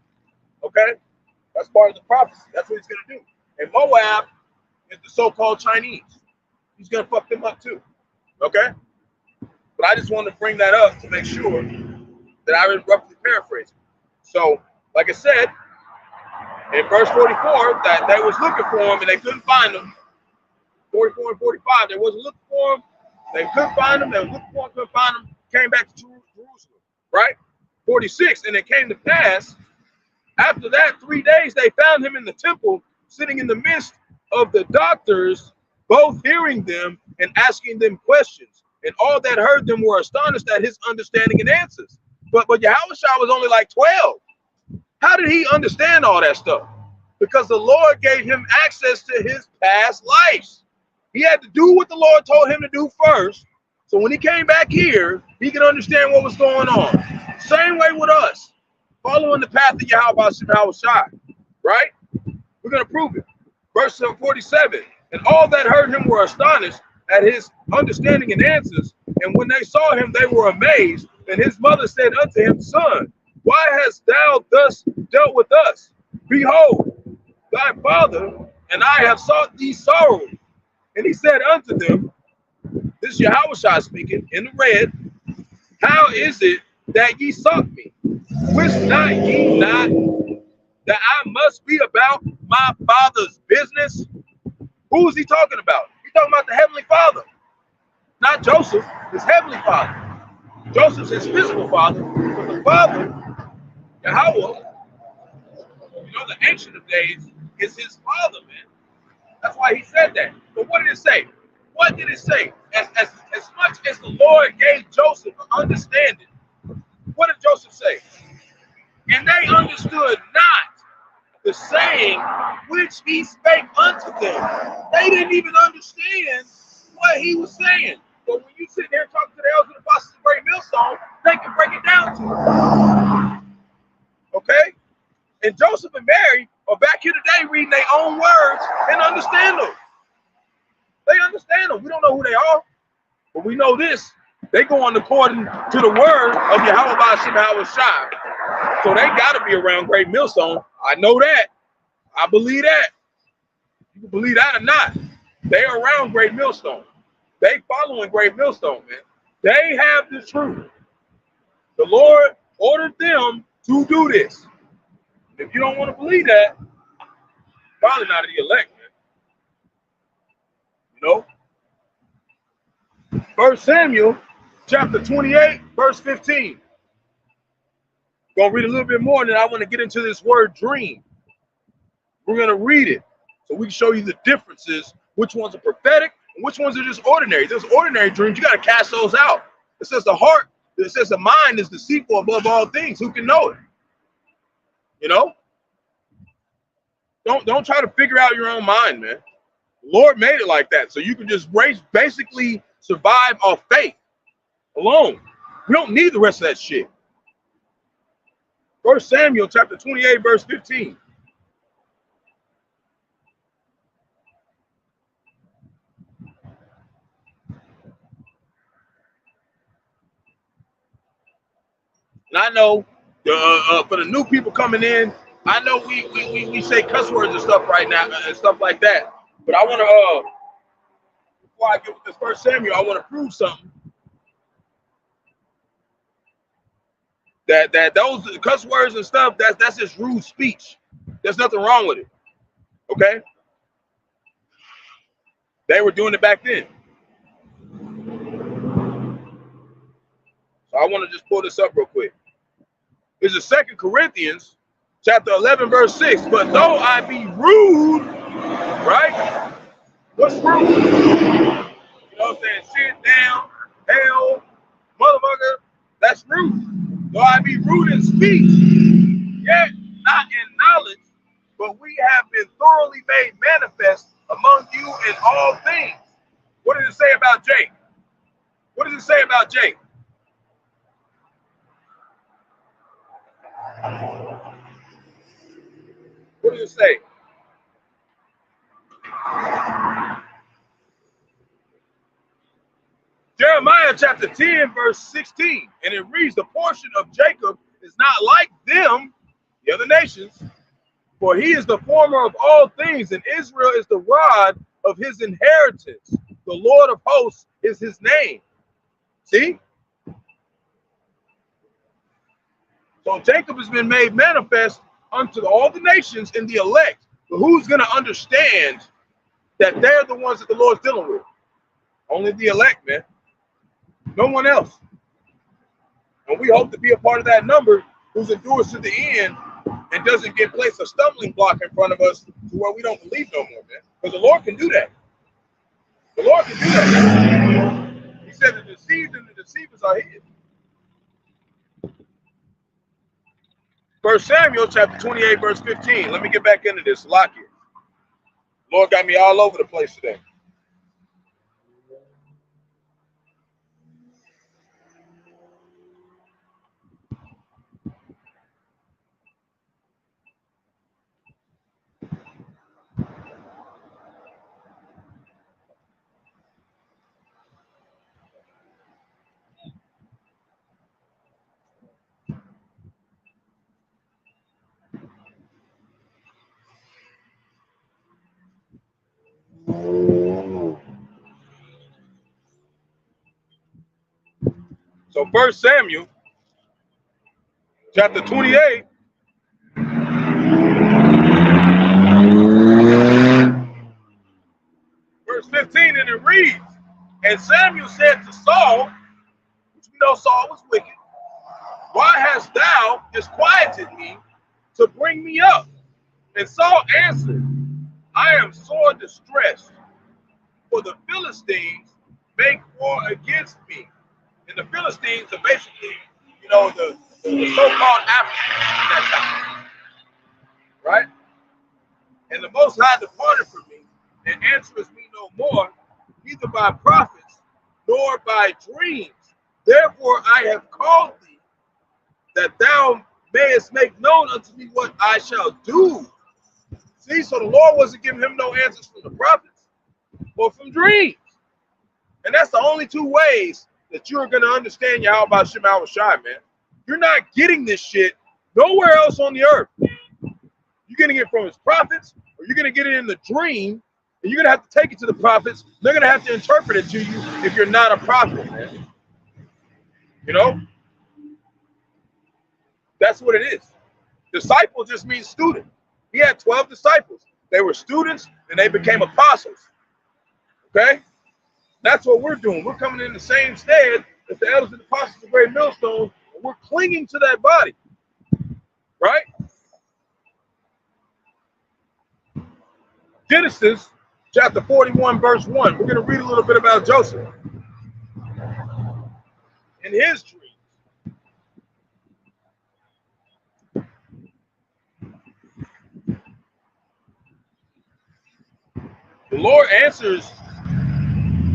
Okay? That's part of the prophecy. That's what he's going to do. And Moab is the so-called Chinese. He's going to fuck them up too. Okay? But I just wanted to bring that up to make sure that I was roughly paraphrasing. So, like I said, in verse 44, that they was looking for him and they couldn't find him. 44 and 45, they wasn't looking for him. They couldn't find him. They was looking for him, couldn't find him. Came back to Jerusalem, right? 46, and it came to pass, after that 3 days, they found him in the temple, sitting in the midst of the doctors, both hearing them and asking them questions. And all that heard them were astonished at his understanding and answers. But Yahawashi was only like 12. How did he understand all that stuff? Because the Lord gave him access to his past lives. He had to do what the Lord told him to do first. So when he came back here, he could understand what was going on. Same way with us, following the path of Yahawashi, right? We're going to prove it. Verse 47, and all that heard him were astonished at his understanding and answers. And when they saw him, they were amazed. And his mother said unto him, Son, why hast thou thus dealt with us? Behold, thy father and I have sought thee sorrowing. And he said unto them, this is Yahawashi speaking in the red, how is it that ye sought me? Wist not ye not that I must be about my father's business? Who is he talking about? He's talking about the heavenly father, not Joseph, his heavenly father. Joseph's his physical father, but the father, Yahawah, you know, the Ancient of Days, is his father, man. That's why he said that. But what did it say? What did it say? As much as the Lord gave Joseph understanding, what did Joseph say? And they understood not the saying which he spake unto them. They didn't even understand what he was saying. But when you sit there talking to the elders of the apostles of Great Millstone, they can break it down to them. Okay? And Joseph and Mary are back here today reading their own words and understand them. They understand them. We don't know who they are, but we know this. They go on according to the word of Yahawashi. So they got to be around Great Millstone. I know that. I believe that. You can believe that or not. They are around Great Millstone. They following Great Millstone, man. They have the truth. The Lord ordered them to do this. If you don't want to believe that, probably not the elect, man. You know? 1 Samuel chapter 28, verse 15. Gonna read a little bit more, and then I want to get into this word dream. We're gonna read it so we can show you the differences, which ones are prophetic and which ones are just ordinary. There's ordinary dreams, you gotta cast those out. It says the heart, it says the mind is deceitful above all things. Who can know it? You know? Don't try to figure out your own mind, man. The Lord made it like that, so you can just basically survive off faith alone. We don't need the rest of that shit. 1 Samuel chapter 28, verse 15. And I know for the new people coming in, I know we say cuss words and stuff right now and stuff like that. But I want to, before I get with this 1 Samuel, I want to prove something. That those cuss words and stuff, that's just rude speech. There's nothing wrong with it. Okay? They were doing it back then. So I want to just pull this up real quick. This is 2 Corinthians chapter 11, verse 6. But though I be rude, right? What's rude? You know what I'm saying? Sit down, hell, motherfucker. That's rude. Though I be rude in speech, yet not in knowledge, but we have been thoroughly made manifest among you in all things. What does it say about Jake? What does it say about Jake? What does it say? Jeremiah chapter 10, verse 16, and it reads, the portion of Jacob is not like them, the other nations, for he is the former of all things, and Israel is the rod of his inheritance. The Lord of hosts is his name. See? So Jacob has been made manifest unto all the nations in the elect. But who's going to understand that they're the ones that the Lord's dealing with? Only the elect, man. No one else. And we hope to be a part of that number who's endures to the end and doesn't get placed a stumbling block in front of us to where we don't believe no more, man. Because the Lord can do that. The Lord can do that. He said the deceived and the deceivers are his. 1 Samuel chapter 28, verse 15. Let me get back into this. Lock it. Lord got me all over the place today. So 1 Samuel chapter 28. Verse 15, and it reads, and Samuel said to Saul, which we know Saul was wicked, why hast thou disquieted me to bring me up? And Saul answered, I am sore distressed, for the Philistines make war against me. And the Philistines are basically, you know, the so-called Africans at that time. Right? And the Most High departed from me, and answereth me no more, neither by prophets nor by dreams. Therefore I have called thee, that thou mayest make known unto me what I shall do. See, so the Lord wasn't giving him no answers from the prophets or from dreams. And that's the only two ways that you're going to understand Bahasham, Yahawashi, man. You're not getting this shit nowhere else on the earth. You're getting it from his prophets, or you're going to get it in the dream, and you're going to have to take it to the prophets. They're going to have to interpret it to you if you're not a prophet, man. You know? That's what it is. Disciple just means student. He had 12 disciples. They were students, and they became apostles. Okay? That's what we're doing. We're coming in the same stead as the elders and the apostles of great millstone, and we're clinging to that body. Right? Genesis chapter 41, verse 1. We're going to read a little bit about Joseph and his dreams. The Lord answers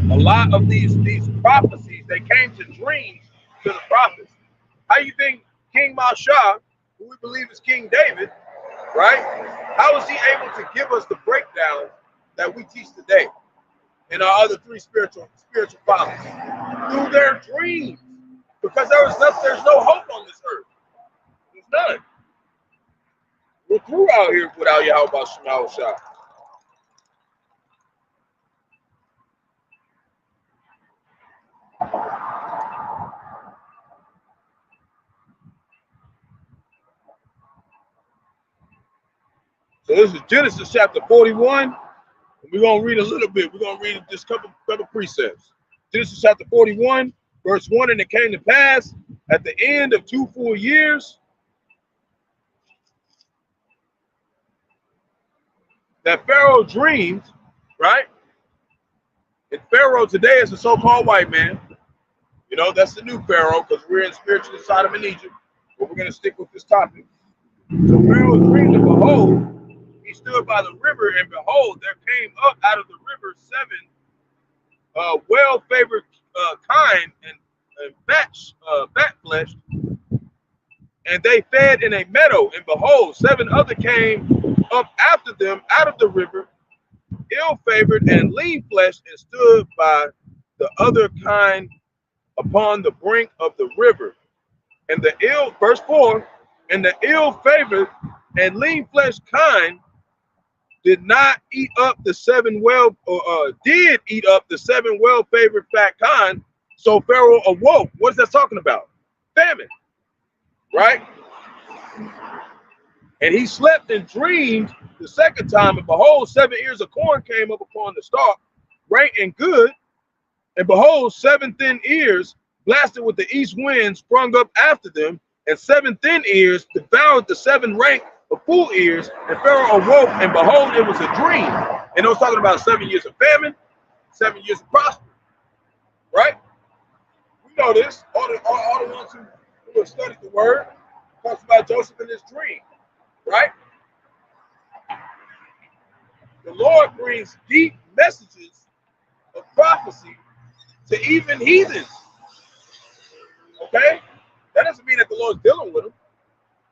a lot of these prophecies. They came to dreams to the prophets. How you think King Masha, who we believe is King David, right? How was he able to give us the breakdown that we teach today in our other three spiritual fathers? Through their dreams. Because there's no hope on this earth. There's none. We're through out here without Yahawashi. So this is Genesis chapter 41. We're going to read a little bit. We're going to read just a couple precepts. Genesis chapter 41, verse 1, and it came to pass at the end of 2 full years that Pharaoh dreamed, right? And Pharaoh today is the so-called white man. You know, that's the new Pharaoh because we're in spiritual Sodom and Egypt. But we're going to stick with this topic. So Pharaoh dreamed, and behold, he stood by the river, and behold, there came up out of the river 7 well-favored kine and fat-fleshed, and they fed in a meadow. And behold, 7 other came up after them out of the river, ill-favored and lean-fleshed, and stood by the other kine upon the brink of the river. And verse 4, and the ill-favored and lean-fleshed kine did eat up the 7 well-favored fat kine. So Pharaoh awoke. What is that talking about? Famine, right? And he slept and dreamed the second time, and behold, 7 ears of corn came up upon the stalk, rank and good. And behold, 7 thin ears, blasted with the east wind, sprung up after them, and 7 thin ears devoured the 7 rank of full ears. And Pharaoh awoke, and behold, it was a dream. And it was talking about 7 years of famine, 7 years of prosperity, right? We know this. All the ones who have studied the word talks about Joseph in his dream, right? The Lord brings deep messages of prophecy to even heathens. Okay? That doesn't mean that the Lord's dealing with them,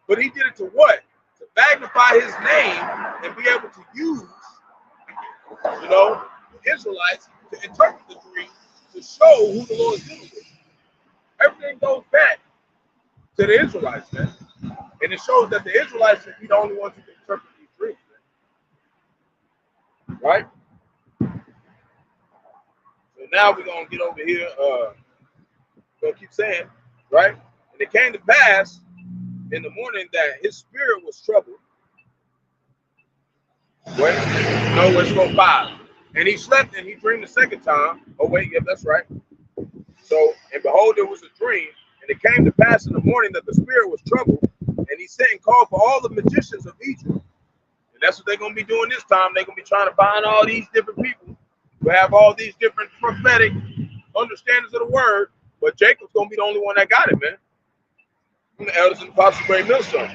but he did it to what? To magnify his name and be able to use, the Israelites to interpret the dream to show who the Lord is dealing with. Everything goes back to the Israelites, man. And it shows that the Israelites should be the only ones who can interpret these dreams, man. Right? So now we're going to get over here. Going to keep saying, right? And it came to pass in the morning that his spirit was troubled. Wait, no, let's go 5. And he slept and he dreamed the second time. Oh, wait, yeah, that's right. So, and behold, there was a dream. And it came to pass in the morning that the spirit was troubled. And he sent and called for all the magicians of Egypt. And that's what they're going to be doing this time. They're going to be trying to find all these different people who have all these different prophetic understandings of the word. But Jacob's going to be the only one that got it, man. From the elders and the apostles of great millstone.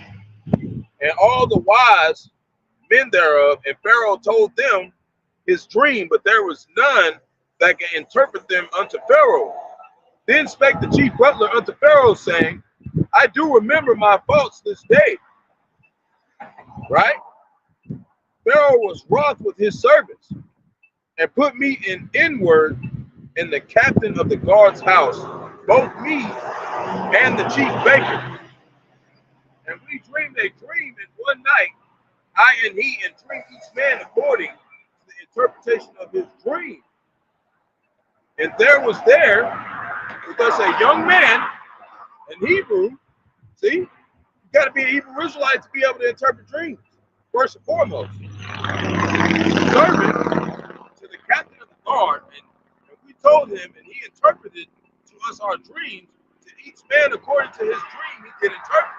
And all the wise men thereof, and Pharaoh told them his dream, but there was none that can interpret them unto Pharaoh. Then spake the chief butler unto Pharaoh, saying, I do remember my faults this day. Right? Pharaoh was wroth with his servants, and put me in inward in the captain of the guard's house, both me and the chief baker. And we dreamed a dream in one night, I and he, and dreamed each man according to the interpretation of his dream. And there was there with us a young man, an Hebrew. See, you got to be an Hebrew Israelite to be able to interpret dreams, first and foremost. Servant to the captain of the guard, and we told him, and he interpreted to us our dreams, to each man according to his dream he did interpret.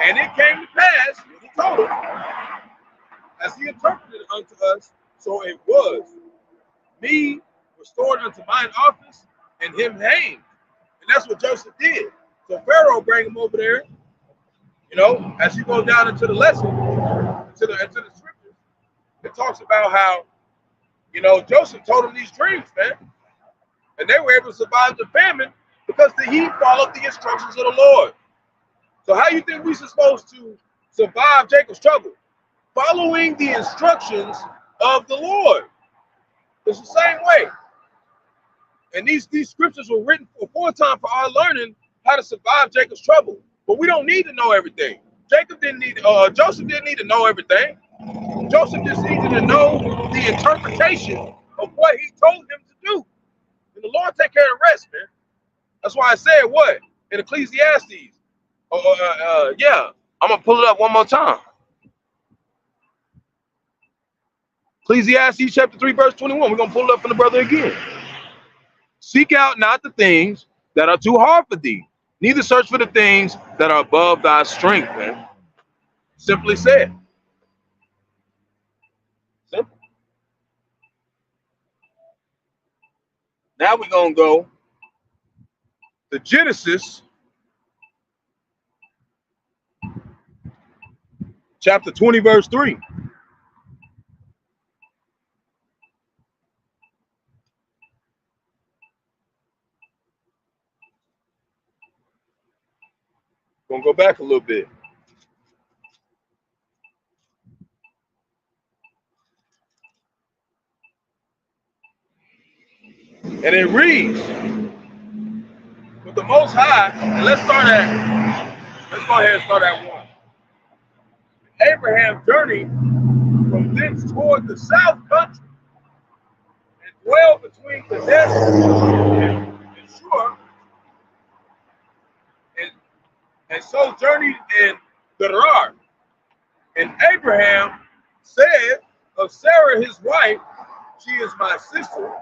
And it came to pass, when he told him, as he interpreted unto us, so it was. Me restored unto mine office, and him hanged. And that's what Joseph did. So Pharaoh bring him over there, as you go down into the lesson, into the scriptures, it talks about how, Joseph told him these dreams, man. And they were able to survive the famine because he followed the instructions of the Lord. So how you think we're supposed to survive Jacob's trouble? Following the instructions of the Lord. It's the same way. And these scriptures were written aforetime for our learning how to survive Jacob's trouble. But we don't need to know everything. Joseph didn't need to know everything. Joseph just needed to know the interpretation of what he told him to do. And the Lord take care of the rest, man. That's why I said what? In Ecclesiastes. Yeah, I'm going to pull it up one more time. Ecclesiastes chapter 3, verse 21. We're going to pull it up from the brother again. Seek out not the things that are too hard for thee, neither search for the things that are above thy strength, man. Simply said. Simple. Now we're going to go to Genesis chapter 20, verse 3. Gonna go back a little bit. And it reads, with the Most High, and let's go ahead and start at 1. Abraham journeyed from thence toward the south country and dwelled between Qadash and Shur, and so journeyed in Barak. And Abraham said of Sarah, his wife, she is my sister.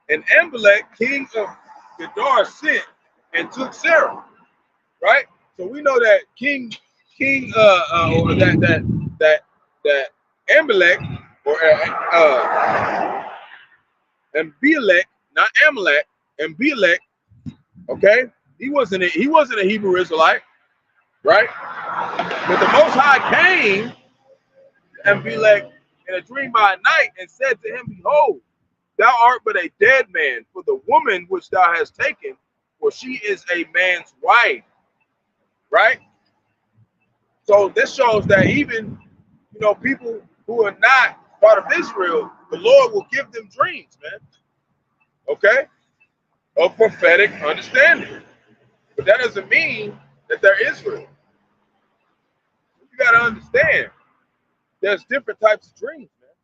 And Amalek, king of Gedar, sent and took Sarah. Right? So we know that or that Amalek or Abimelech, not Amalek, Abimelech, okay? He wasn't a Hebrew Israelite, right? But the Most High came to Abimelech in a dream by night and said to him, behold, thou art but a dead man, for the woman which thou hast taken, for she is a man's wife, right? So this shows that even, people who are not part of Israel, the Lord will give them dreams, man. Okay? Of prophetic understanding. But that doesn't mean that they're Israel. You got to understand, there's different types of dreams, man.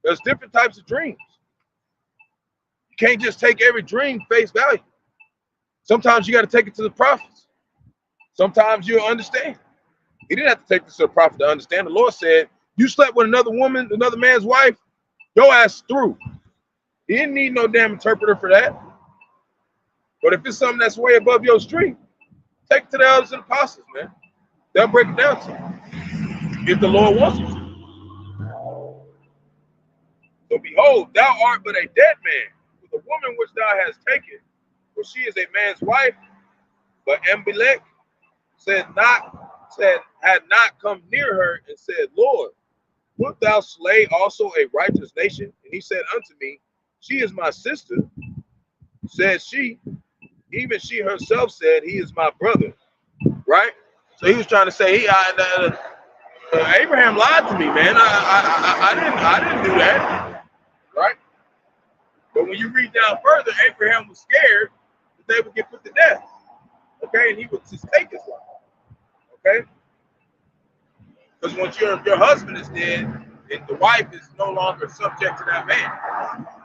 There's different types of dreams. You can't just take every dream face value. Sometimes you got to take it to the prophets. Sometimes you'll understand. He didn't have to take this to the prophet to understand. The Lord said, you slept with another woman, another man's wife, your ass through. He didn't need no damn interpreter for that. But if it's something that's way above your street, take it to the elders and apostles, man. They'll break it down to you, if the Lord wants you to. So behold, thou art but a dead man, for the woman which thou hast taken, for she is a man's wife. But Amalek had not come near her and said, Lord, wilt thou slay also a righteous nation? And he said unto me, she is my sister. Said she, even she herself said, he is my brother. Right? So he was trying to say, Abraham lied to me, man. I didn't do that. Right? But when you read down further, Abraham was scared that they would get put to death. Okay? And he would just take his life. Okay? Because once your husband is dead, and the wife is no longer subject to that man.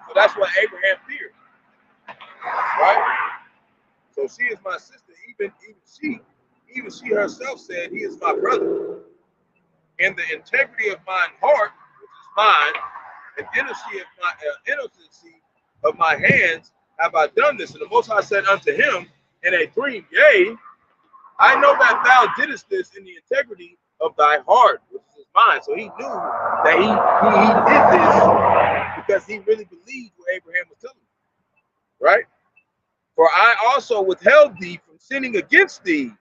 So that's what Abraham feared. Right? So she is my sister. Even she herself said, he is my brother. In the integrity of mine heart, which is mine, and innocency of my hands have I done this. And the Most High said unto him in a dream, yea, I know that thou didst this in the integrity of thy heart, which is mine. So he knew that he did this because he really believed what Abraham was telling him. Right? For I also withheld thee from sinning against thee.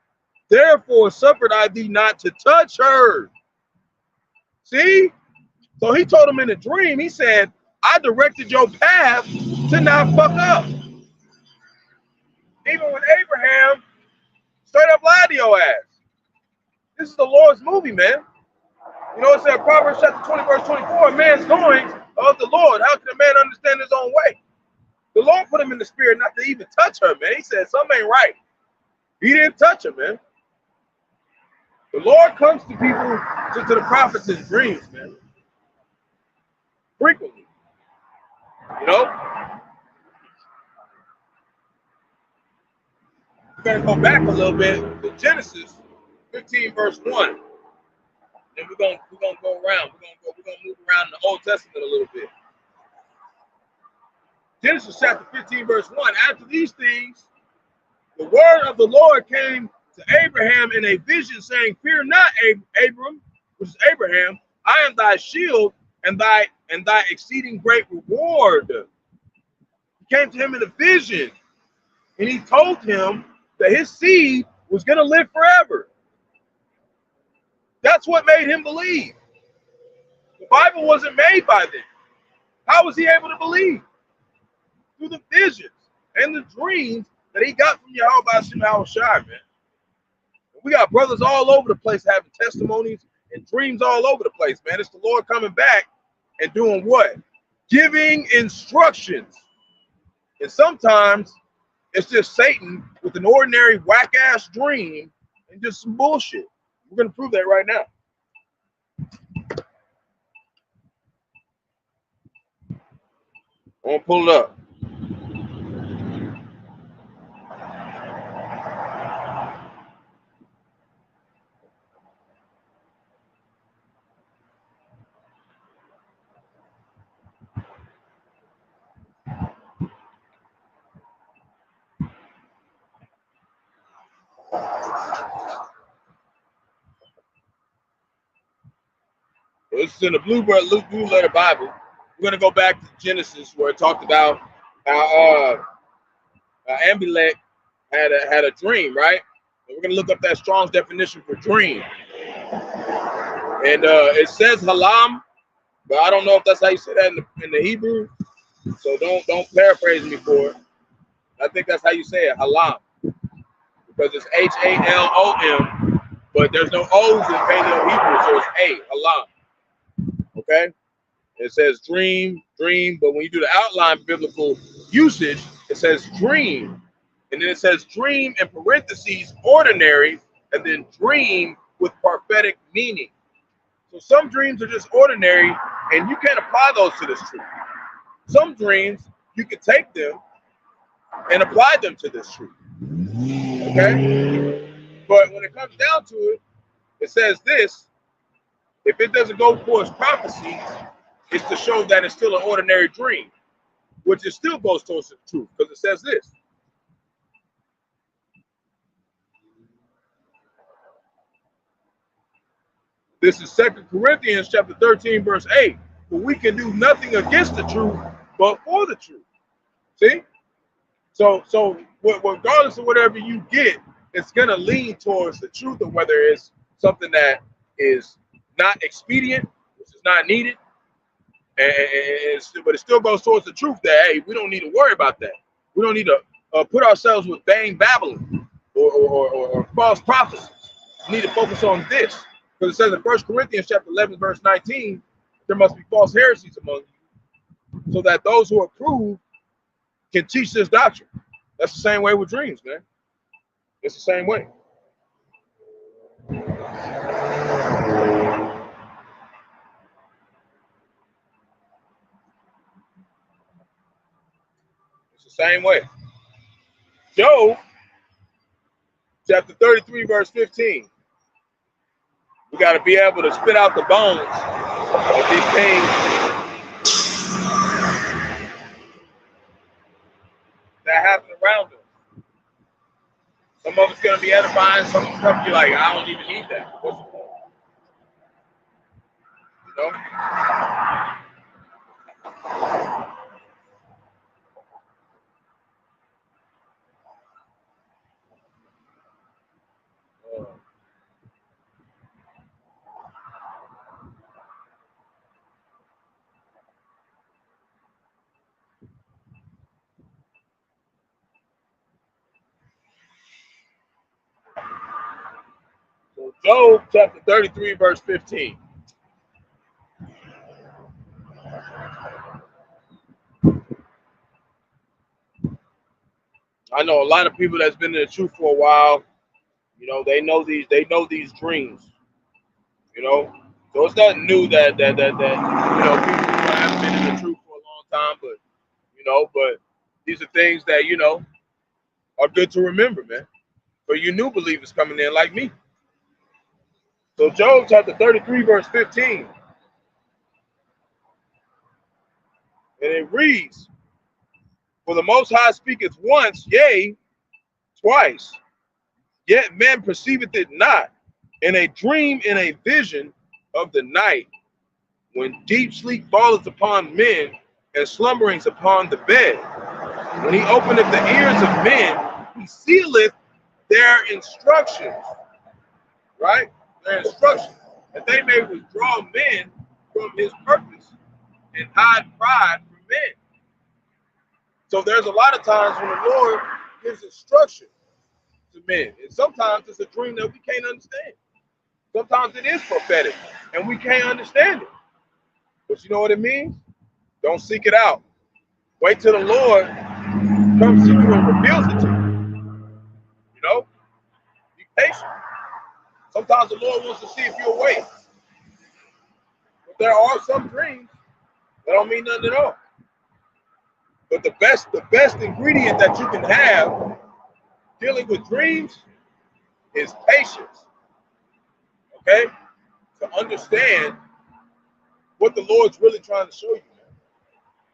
Therefore suffered I thee not to touch her. See? So he told him in a dream, he said, I directed your path to not fuck up. Even with Abraham, straight up lied to your ass. This is the Lord's movie, man. You know, it said Proverbs chapter 20, verse 24, a man's goings of the Lord. How can a man understand his own way? The Lord put him in the spirit not to even touch her, man. He said, something ain't right. He didn't touch her, man. The Lord comes to people, to the prophets in dreams, man. Frequently. You know? We're going to go back a little bit to Genesis 15, verse 1. Then we're gonna go around. We're gonna move around the Old Testament a little bit. Genesis chapter 15, verse 1. After these things, the word of the Lord came to Abraham in a vision, saying, fear not, Abram, which is Abraham, I am thy shield and thy exceeding great reward. He came to him in a vision, and he told him that his seed was going to live forever. That's what made him believe. The Bible wasn't made by them. How was he able to believe? Through the visions and the dreams that he got from Yahawashi, man. We got brothers all over the place having testimonies and dreams all over the place, man. It's the Lord coming back and doing what? Giving instructions. And sometimes it's just Satan with an ordinary whack-ass dream and just some bullshit. We're going to prove that right now. I'm going to pull it up. This is in the Blue Letter Bible. We're going to go back to Genesis where it talked about how Amalek had a dream, right? And we're going to look up that Strong's definition for dream. And it says halam, but I don't know if that's how you say that in the Hebrew. So don't paraphrase me for it. I think that's how you say it, halam, because it's Halom, but there's no O's in Paleo Hebrew, so it's halam. Okay, it says dream, but when you do the outline biblical usage, it says dream, and then it says dream in parentheses ordinary, and then dream with prophetic meaning. So some dreams are just ordinary, and you can't apply those to this truth. Some dreams, you can take them and apply them to this truth. Okay? But when it comes down to it, it says this: if it doesn't go for its prophecy, it's to show that it's still an ordinary dream, which it still goes towards the truth, because it says this. This is 2 Corinthians chapter 13, verse 8. For we can do nothing against the truth, but for the truth. See? So regardless of whatever you get, it's going to lean towards the truth, of whether it's something that is not expedient, which is not needed, but it still goes towards the truth that, hey, we don't need to worry about that. We don't need to put ourselves with vain babbling or false prophecies. We need to focus on this. Because it says in 1 Corinthians chapter 11, verse 19, there must be false heresies among you, so that those who are approved can teach this doctrine. That's the same way with dreams, man. It's the same way. It's the same way. Job, chapter 33, verse 15. We got to be able to spit out the bones of these things that happen around us. Some of it's going to be edifying. Some of it's going to be like, I don't even need that. What's the point? You know? So Job chapter 33, verse 15. I know a lot of people that's been in the truth for a while, you know, they know these dreams, you know. So it's nothing new that you know, people who haven't been in the truth for a long time, but these are things that, you know, are good to remember, man. For you new believers coming in like me. So Job chapter 33, verse 15. And it reads, for the Most High speaketh once, yea, twice, yet man perceiveth it not, in a dream, in a vision of the night, when deep sleep falleth upon men, and slumberings upon the bed. When he openeth the ears of men, he sealeth their instructions, right? Their instructions, that they may withdraw men from his purpose and hide pride from men. So there's a lot of times when the Lord gives instruction to men, and sometimes it's a dream that we can't understand. Sometimes it is prophetic, and we can't understand it. But you know what it means? Don't seek it out. Wait till the Lord comes to you and reveals it to you. You know? Be patient. Sometimes the Lord wants to see if you're awake. But there are some dreams that don't mean nothing at all. But the best ingredient that you can have dealing with dreams is patience. Okay? To understand what the Lord's really trying to show you.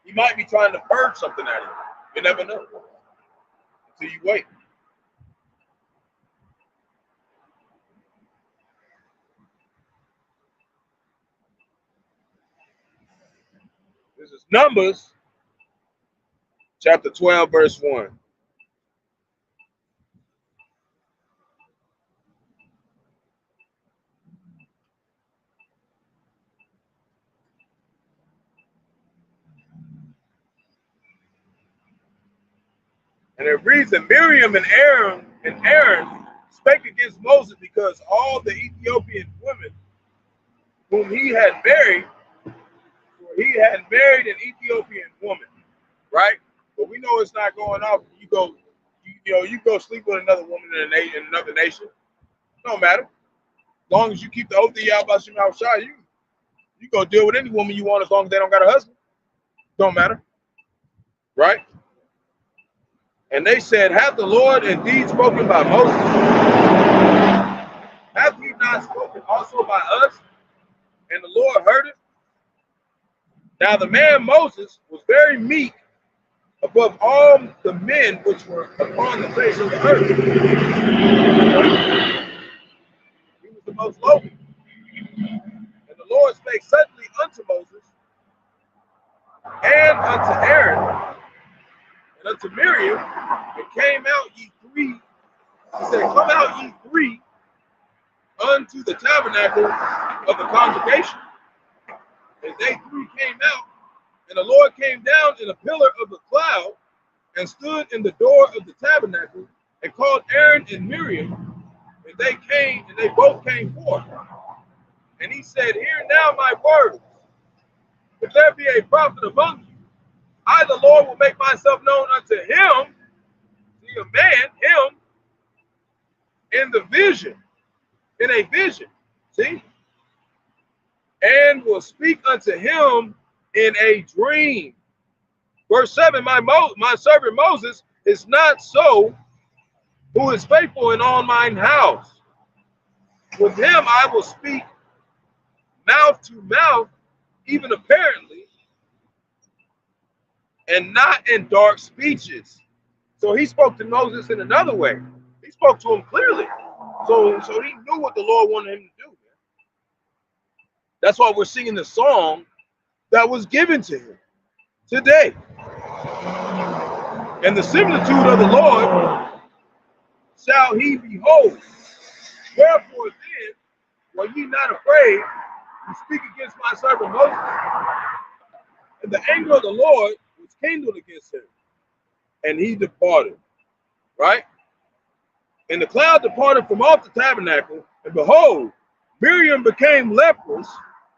He might be trying to purge something out of you. You never know until you wait. This is Numbers chapter 12, verse 1. And it reads that Miriam and Aaron spake against Moses because all the Ethiopian women whom he had married an Ethiopian woman, right? But we know it's not going off. You go sleep with another woman in another nation. Don't matter. As long as you keep the oath of Yahawashi, you go deal with any woman you want as long as they don't got a husband. Don't matter. Right? And they said, hath the Lord indeed spoken by Moses? Hath he not spoken also by us? And the Lord heard it. Now the man Moses was very meek above all the men which were upon the face of the earth. He was the most lowly. And the Lord spake suddenly unto Moses and unto Aaron and unto Miriam, and came out ye three. He said, come out ye three unto the tabernacle of the congregation. And they three came out, and the Lord came down in a pillar of a cloud and stood in the door of the tabernacle and called Aaron and Miriam, and they both came forth. And he said, hear now my words. If there be a prophet among you, I, the Lord, will make myself known unto him, see, a man, him, in the vision, in a vision, see? And will speak unto him in a dream. Verse 7, my servant Moses is not so, who is faithful in all mine house. With him I will speak mouth to mouth, even apparently, and not in dark speeches. So he spoke to Moses in another way. He spoke to him clearly. So he knew what the Lord wanted him to do. That's why we're singing the song that was given to him today. And the similitude of the Lord shall he behold. Wherefore then, were ye not afraid to speak against my servant Moses? And the anger of the Lord was kindled against him, and he departed. Right? And the cloud departed from off the tabernacle, and behold, Miriam became leprous,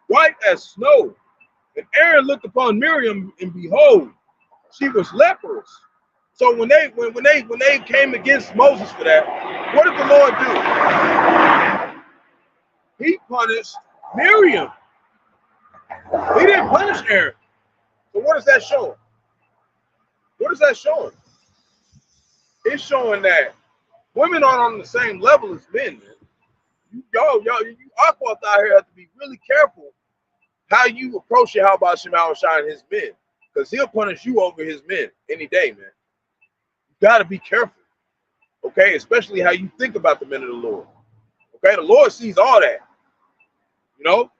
white as snow. And Aaron looked upon Miriam, and behold, she was leprous. So when they came against Moses for that, what did the Lord do? He punished Miriam. He didn't punish Aaron. So what is that showing? What is that showing? It's showing that women aren't on the same level as men, man. You aquas out here have to be really careful how you approach Bahasham and his men, because he'll punish you over his men any day, man. You got to be careful, okay? Especially how you think about the men of the Lord. Okay, the Lord sees all that, you know.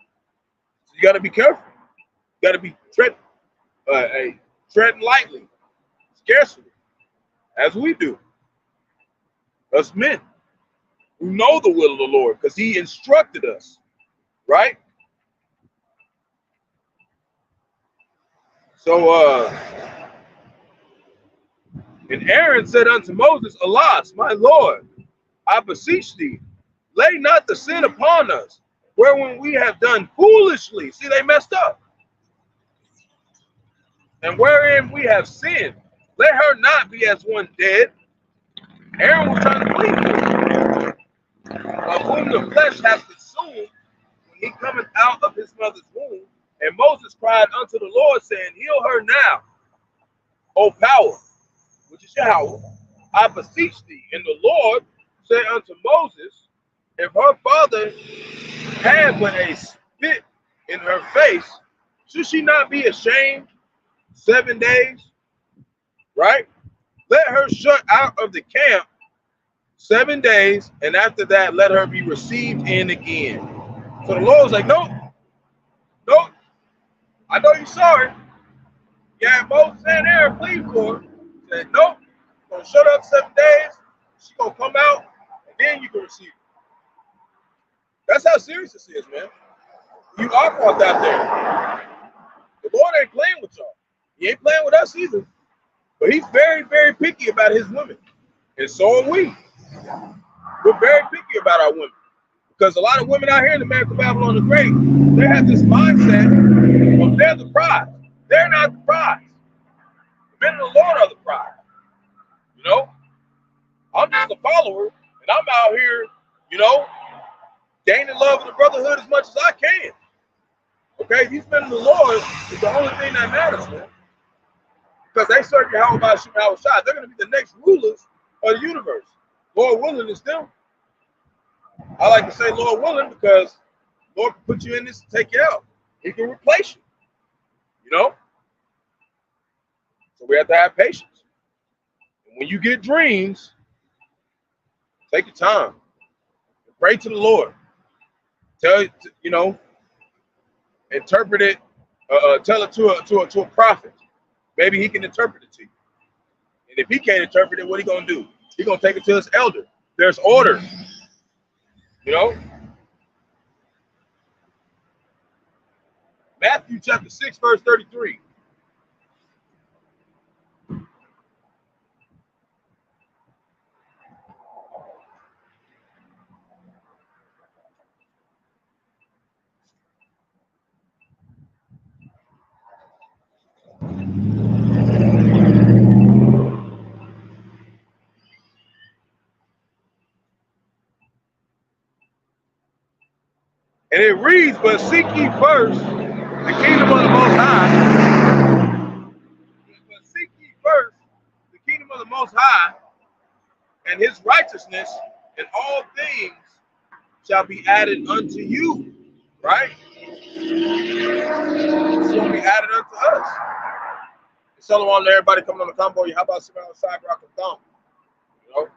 So you got to be careful. You got to be treading lightly, scarcely, as we do. Us men who know the will of the Lord, because he instructed us, right? So, and Aaron said unto Moses, alas, my Lord, I beseech thee, lay not the sin upon us, wherein we have done foolishly. See, they messed up. And wherein we have sinned, let her not be as one dead. Aaron was trying to plead, of whom the flesh hath consumed when he cometh out of his mother's womb. And Moses cried unto the Lord, saying, heal her now, O power, which is Yahawah, I beseech thee. And the Lord said unto Moses, if her father had but a spit in her face, should she not be ashamed 7 days? Right? Let her shut out of the camp 7 days, and after that, let her be received in again. So the Lord was like, nope, I know you're sorry, You had Moses in there and plead for her. Said, nope, you're going to shut up 7 days. She's going to come out, and then you can receive it. That's how serious this is, man. You are caught out there. The Lord ain't playing with y'all. He ain't playing with us either. But he's very, very picky about his women. And so are we. We're very picky about our women. Because a lot of women out here in the American Babylon the Great, they have this mindset of they're the prize. They're not the prize. The men of the Lord are the prize. You know? I'm just a follower, and I'm out here, you know, gaining love of the brotherhood as much as I can. Okay? These men of the Lord is the only thing that matters, man. Because they serve Yahawah, Bahasham, Yahawashi. They're going to be the next rulers of the universe. Lord willing, it's them. I like to say Lord willing because Lord can put you in this and take you out. He can replace you. You know? So we have to have patience. And when you get dreams, take your time. Pray to the Lord. Tell it, you know, interpret it, tell it to a prophet. Maybe he can interpret it to you. And if he can't interpret it, what he gonna do? He gonna take it to his elder. There's order. You know? Matthew chapter 6, verse 33. And it reads, but seek ye first the kingdom of the Most High. But seek ye first the kingdom of the Most High and his righteousness, and all things shall be added unto you. Right? It's going to be added unto us. Shalom to everybody coming on the combo. Yahawah Shema outside Barak Atham. You know?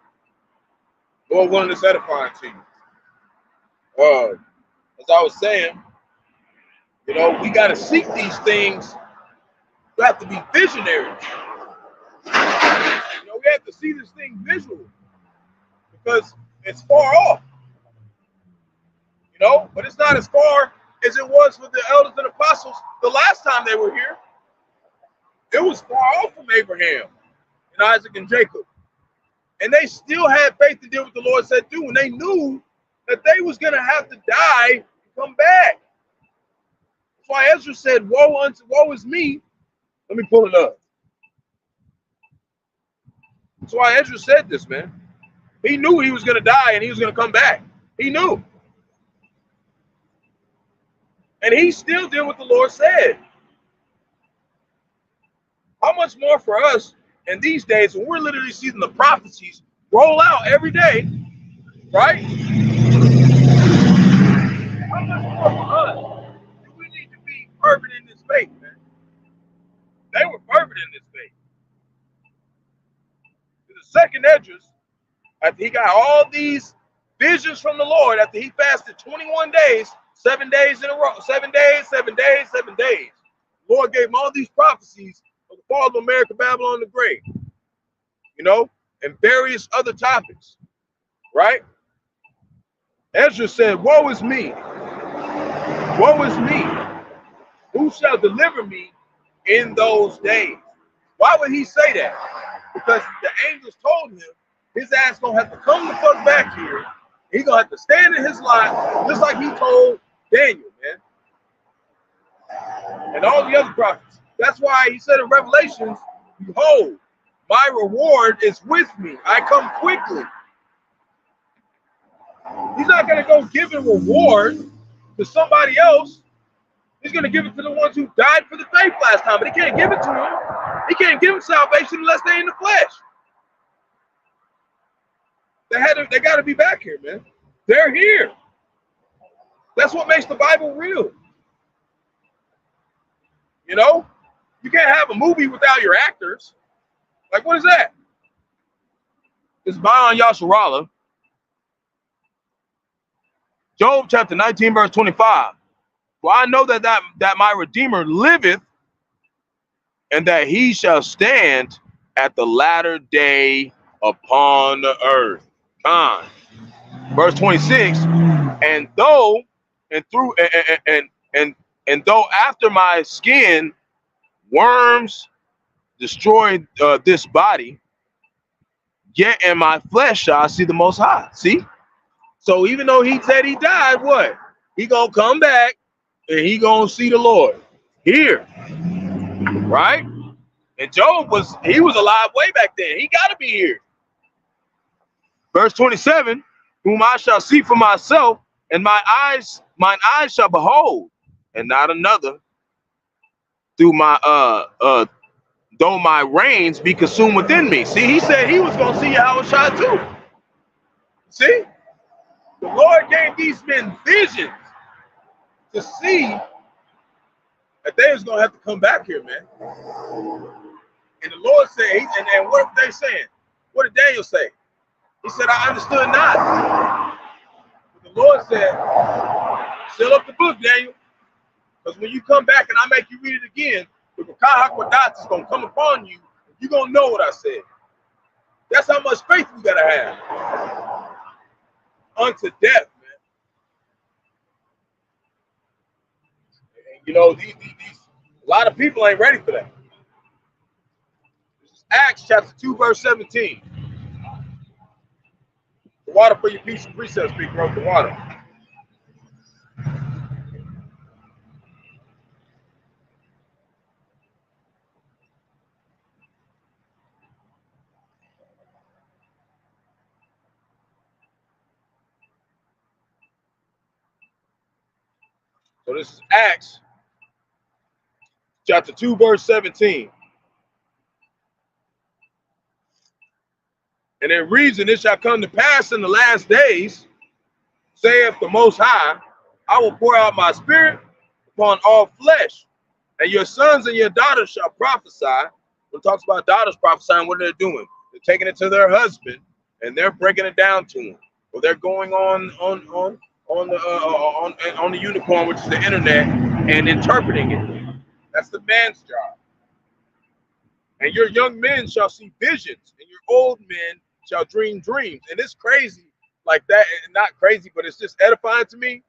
Lord willing, is edifying to you. As I was saying, you know, we got to seek these things. We have to be visionaries. You know, we have to see this thing visually because it's far off. You know, but it's not as far as it was with the elders and apostles the last time they were here. It was far off from Abraham and Isaac and Jacob. And they still had faith to do what the Lord said do, and they knew that they was going to have to die and come back. That's why Ezra said, woe is me. Let me pull it up. That's why Ezra said this, man. He knew he was going to die and he was going to come back. He knew. And he still did what the Lord said. How much more for us in these days when we're literally seeing the prophecies roll out every day, right? How much more for us do we need to be fervent in this faith, man? They were fervent in this faith. The second Esdras, after he got all these visions from the Lord, after he fasted 21 days, 7 days in a row, 7 days, 7 days, 7 days, the Lord gave him all these prophecies of the fall of America, Babylon the Great, you know, and various other topics, right? Ezra said, woe is me. Woe is me. Who shall deliver me in those days? Why would he say that? Because the angels told him his ass gonna have to come the fuck back here. He's gonna have to stand in his line, just like he told Daniel, man. And all the other prophets. That's why he said in Revelations, behold, my reward is with me. I come quickly. He's not going to go give a reward to somebody else. He's going to give it to the ones who died for the faith last time, but he can't give it to them. He can't give them salvation unless they're in the flesh. They got to be back here, man. They're here. That's what makes the Bible real. You know? You can't have a movie without your actors. Like, what is that? It's by Yahawah. Job chapter 19, verse 25. For I know that my Redeemer liveth, and that he shall stand at the latter day upon the earth. Con. Verse 26, and though and through and though after my skin worms destroyed this body, yet in my flesh shall I see the Most High. See? So even though he said he died, what? He gonna come back and he gonna see the Lord here, right? And Job was alive way back then. He gotta be here. Verse 27, whom I shall see for myself, and mine eyes shall behold, and not another, through my though my reins be consumed within me. See, he said he was gonna see Yahawashi too. See, the Lord gave these men visions to see that they was gonna have to come back here, man. And the Lord said, and what are they saying? What did Daniel say? He said, I understood not. But the Lord said, seal up the book, Daniel. Because when you come back and I make you read it again, the Qadash is going to come upon you. You're going to know what I said. That's how much faith we got to have. Unto death, man. And, you know, a lot of people ain't ready for that. This is Acts chapter 2, verse 17. The water for your peace and precepts, big growth the water. So this is Acts chapter 2, verse 17. And it reads, and it shall come to pass in the last days, saith the Most High, I will pour out my spirit upon all flesh, and your sons and your daughters shall prophesy. When it talks about daughters prophesying, what are they doing? They're taking it to their husband, and they're breaking it down to him. Or they're going on the unicorn, which is the internet, and interpreting it. That's the man's job. And your young men shall see visions, and your old men shall dream dreams. And it's crazy like that, and not crazy, but it's just edifying to me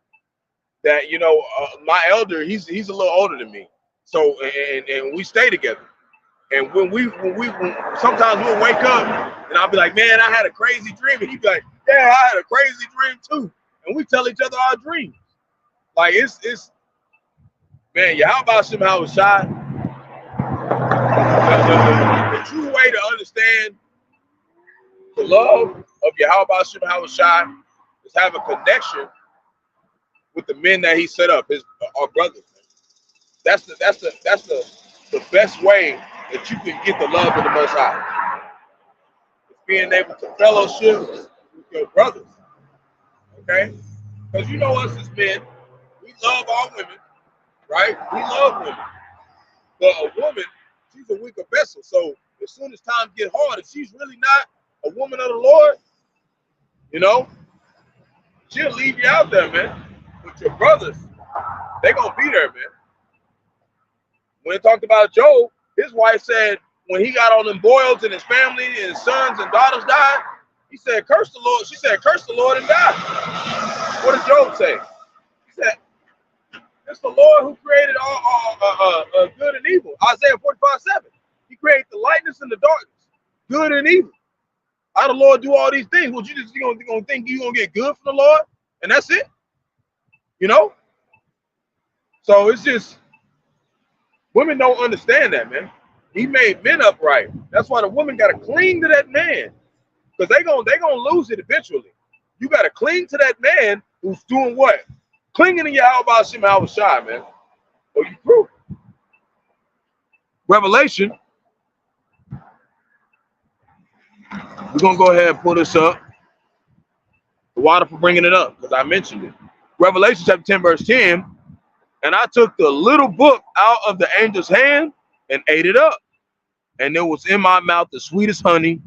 that, you know, my elder, he's a little older than me. So, and we stay together. And when sometimes we'll wake up and I'll be like, man, I had a crazy dream. And he'd be like, yeah, I had a crazy dream too. And we tell each other our dreams. Like it's man, Yahawashi, the true way to understand the love of Yahawashi is have a connection with the men that he set up, our brothers. That's the best way that you can get the love of the Most High. It's being able to fellowship with your brothers. Okay? Because you know us as men, we love our women, right? We love women. But a woman, she's a weaker vessel. So as soon as times get hard, if she's really not a woman of the Lord, you know, she'll leave you out there, man. But your brothers, they're going to be there, man. When it talked about Job, his wife said when he got on them boils and his family and his sons and daughters died, he said, curse the Lord. She said, curse the Lord and die. What did Job say? He said, it's the Lord who created all good and evil. Isaiah 45:7. He created the lightness and the darkness, good and evil. How the Lord do all these things? Well, you just gonna think you're gonna get good from the Lord, and that's it? You know? So it's just, women don't understand that, man. He made men upright. That's why the woman gotta cling to that man. Because they gonna lose it eventually. You gotta cling to that man who's doing what? Clinging to Yahawashi, man. Or you prove it. Revelation. We're gonna go ahead and pull this up. The water for bringing it up, because I mentioned it. Revelation chapter 10, verse 10. And I took the little book out of the angel's hand and ate it up. And it was in my mouth the sweetest honey.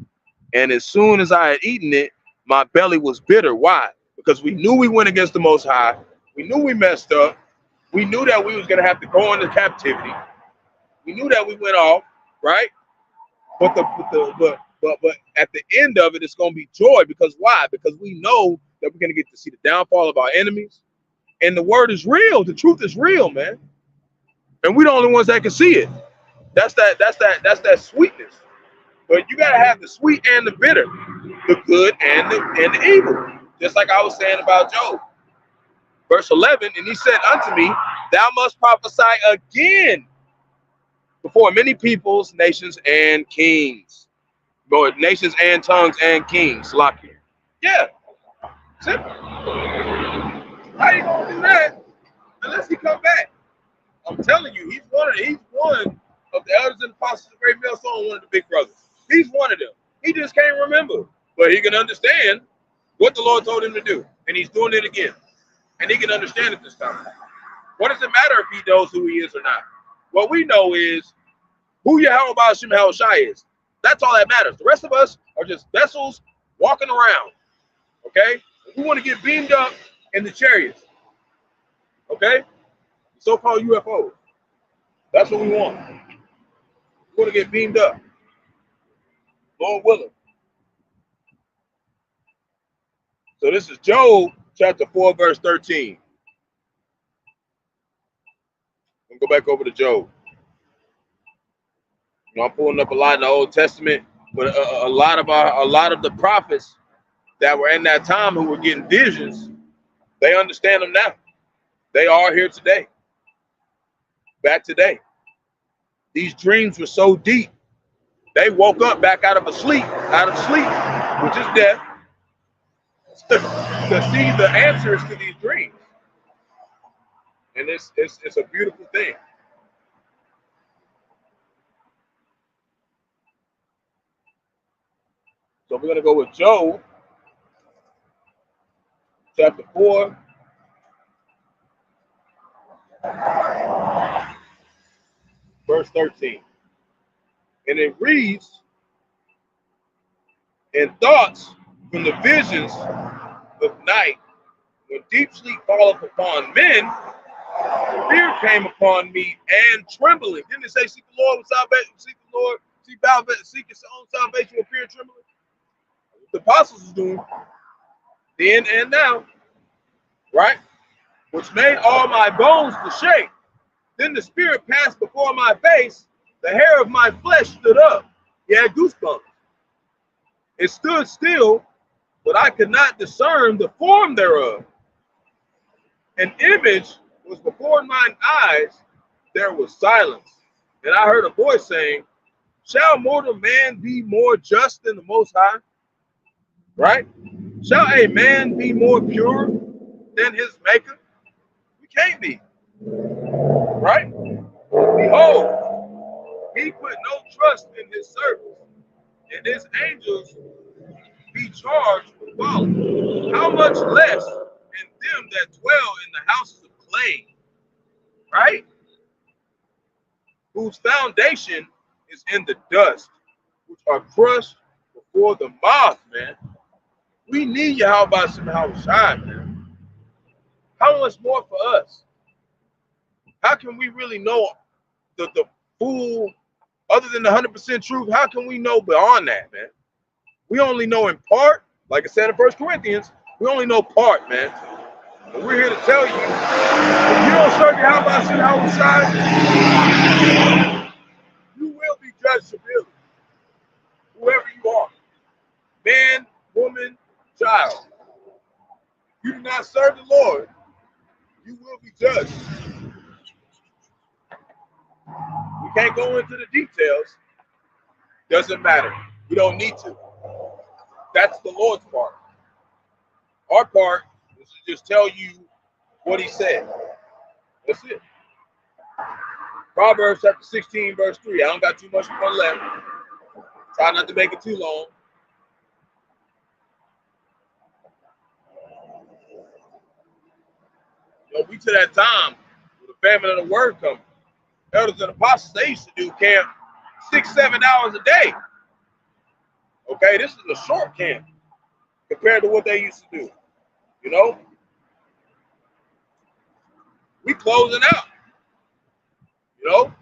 And as soon as I had eaten it, my belly was bitter. Why? Because we knew we went against the Most High. We knew we messed up. We knew that we was going to have to go into captivity. We knew that we went off, right? But but at the end of it, it's gonna be joy because why? Because we know that we're gonna get to see the downfall of our enemies, and the word is real. The truth is real, man, and we're the only ones that can see it. That's that sweetness. But you gotta have the sweet and the bitter, the good and the evil. Just like I was saying about Job. Verse 11, and he said unto me, thou must prophesy again before many peoples, nations, and kings. Lord, nations and tongues and kings. Lucky. Yeah. Simple. How you gonna do that unless he come back? I'm telling you, he's one of the elders and apostles of the great millstone, one of the big brothers. He's one of them. He just can't remember. But he can understand what the Lord told him to do. And he's doing it again. And he can understand it this time. What does it matter if he knows who he is or not? What we know is who Yahawah Bahasham Yahawashi is. That's all that matters. The rest of us are just vessels walking around. Okay? We want to get beamed up in the chariots. Okay? So-called UFOs. That's what we want. We want to get beamed up. Lord willing. So this is Job chapter 4, verse 13. I'm going to go back over to Job. You know, I'm pulling up a lot in the Old Testament, but a lot of the prophets that were in that time who were getting visions, they understand them now. They are here today. Back today. These dreams were so deep. They woke up back out of sleep, which is death, to see the answers to these dreams. And it's a beautiful thing. So we're going to go with Job, chapter 4, verse 13. And it reads, in thoughts from the visions of night, when deep sleep falleth upon men, fear came upon me and trembling. Didn't it say seek the Lord with salvation, seek the Lord, seek his own salvation with fear and trembling? The apostles is doing then and now, right? Which made all my bones to shake. Then the spirit passed before my face, the hair of my flesh stood up. He had goosebumps. It stood still, but I could not discern the form thereof. An image was before mine eyes, there was silence. And I heard a voice saying, shall mortal man be more just than the Most High? Right? Shall a man be more pure than his maker? We can't be. Right? Behold, he put no trust in his servants, and his angels be charged with folly. How much less in them that dwell in the houses of clay? Right? Whose foundation is in the dust, which are crushed before the moth, man. We need Yahawah Bahasham Yahawashi, man. How much more for us? How can we really know the full, other than the 100% truth? How can we know beyond that, man? We only know in part. Like I said in 1 Corinthians, we only know part, man. And we're here to tell you, if you don't serve Yahawah Bahasham Yahawashi, you will be judged severely. Whoever you are, man, woman, child. If you do not serve the Lord, you will be judged. We can't go into the details. Doesn't matter. We don't need to. That's the Lord's part. Our part is to just tell you what he said. That's it. Proverbs chapter 16, verse 3. I don't got too much fun left. Try not to make it too long. You know, we to that time with the famine of the word coming. Elders and apostles, they used to do camp 6-7 hours a day. Okay, this is a short camp compared to what they used to do. You know? We closing out. You know?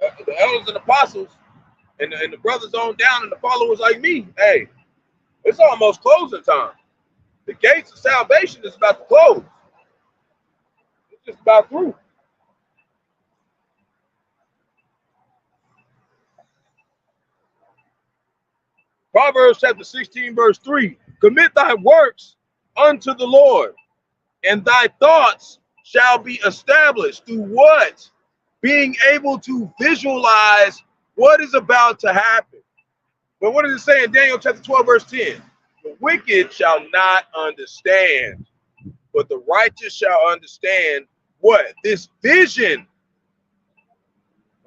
The elders and apostles and the brothers on down and the followers like me, hey, it's almost closing time. The gates of salvation is about to close. It's just about through. Proverbs chapter 16, verse 3. Commit thy works unto the Lord, and thy thoughts shall be established. Through what? Being able to visualize what is about to happen. But what does it say in Daniel chapter 12, verse 10? The wicked shall not understand, but the righteous shall understand what? This vision.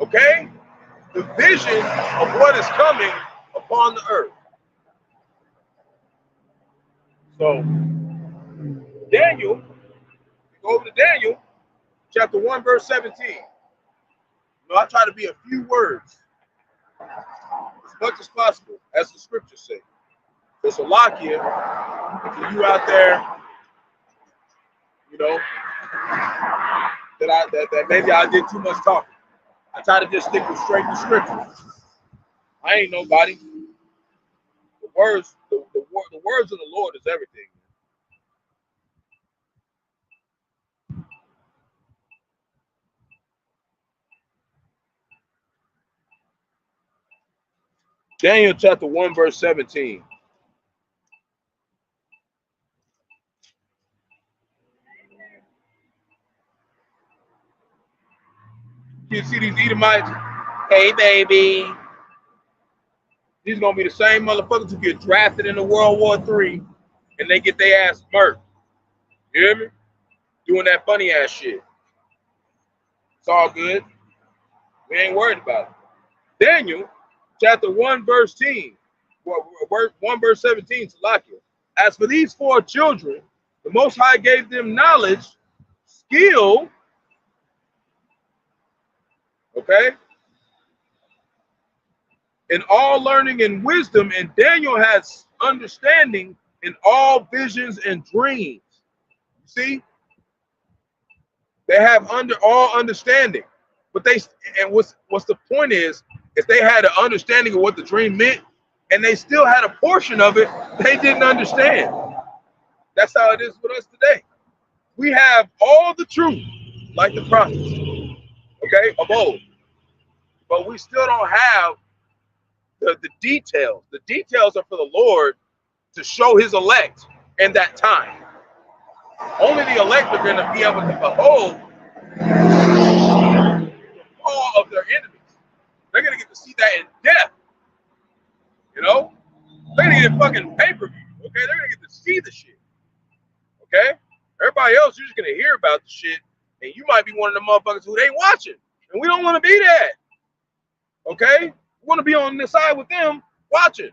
Okay? The vision of what is coming upon the earth. So, Daniel, go over to Daniel, chapter 1, verse 17. You know, I try to be a few words, as much as possible, as the scriptures say. So, Salakia, for you out there, you know, that maybe I did too much talking. I try to just stick with straight to scripture. I ain't nobody. The words of the Lord is everything. Daniel chapter 1, verse 17. You see these Edomites? Hey, baby. These are going to be the same motherfuckers who get drafted into World War III and they get their ass murked. You hear me? Doing that funny ass shit. It's all good. We ain't worried about it. Daniel chapter 1, verse 10. 1 verse 17, Salakia. As for these 4 children, the Most High gave them knowledge, skill, okay, in all learning and wisdom, and Daniel has understanding in all visions and dreams. You see, they have all understanding, but what's the point is they had an understanding of what the dream meant, and they still had a portion of it they didn't understand. That's how it is with us today. We have all the truth, like the prophets, okay, of old, but we still don't have the details. The details are for the Lord to show his elect in that time. Only the elect are going to be able to behold all of their enemies. They're going to get to see that in depth. You know? They're going to get fucking pay-per-view. Okay? They're going to get to see the shit. Okay? Everybody else, you're just going to hear about the shit, and you might be one of the motherfuckers who ain't watching. And we don't want to be that. Okay? We want to be on this side with them watching.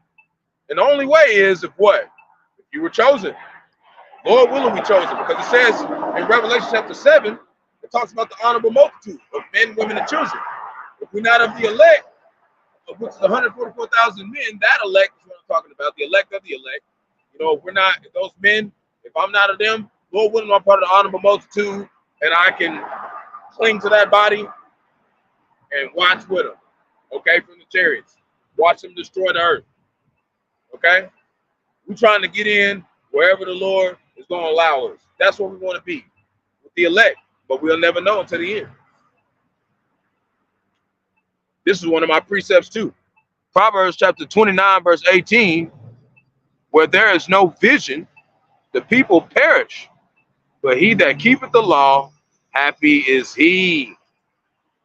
And the only way is if what? If you were chosen. Lord willing, we chosen, because it says in Revelation chapter 7, it talks about the honorable multitude of men, women, and children. If we're not of the elect, of which is 144,000 men, that elect is what I'm talking about, the elect of the elect. You know, if those men, if I'm not of them, Lord willing, I'm part of the honorable multitude, and I can cling to that body and watch with them, okay, from the chariots. Watch them destroy the earth, okay? We're trying to get in wherever the Lord is going to allow us. That's what we want to be, with the elect, but we'll never know until the end. This is one of my precepts too. Proverbs chapter 29, verse 18, where there is no vision, the people perish, but he that keepeth the law, happy is he.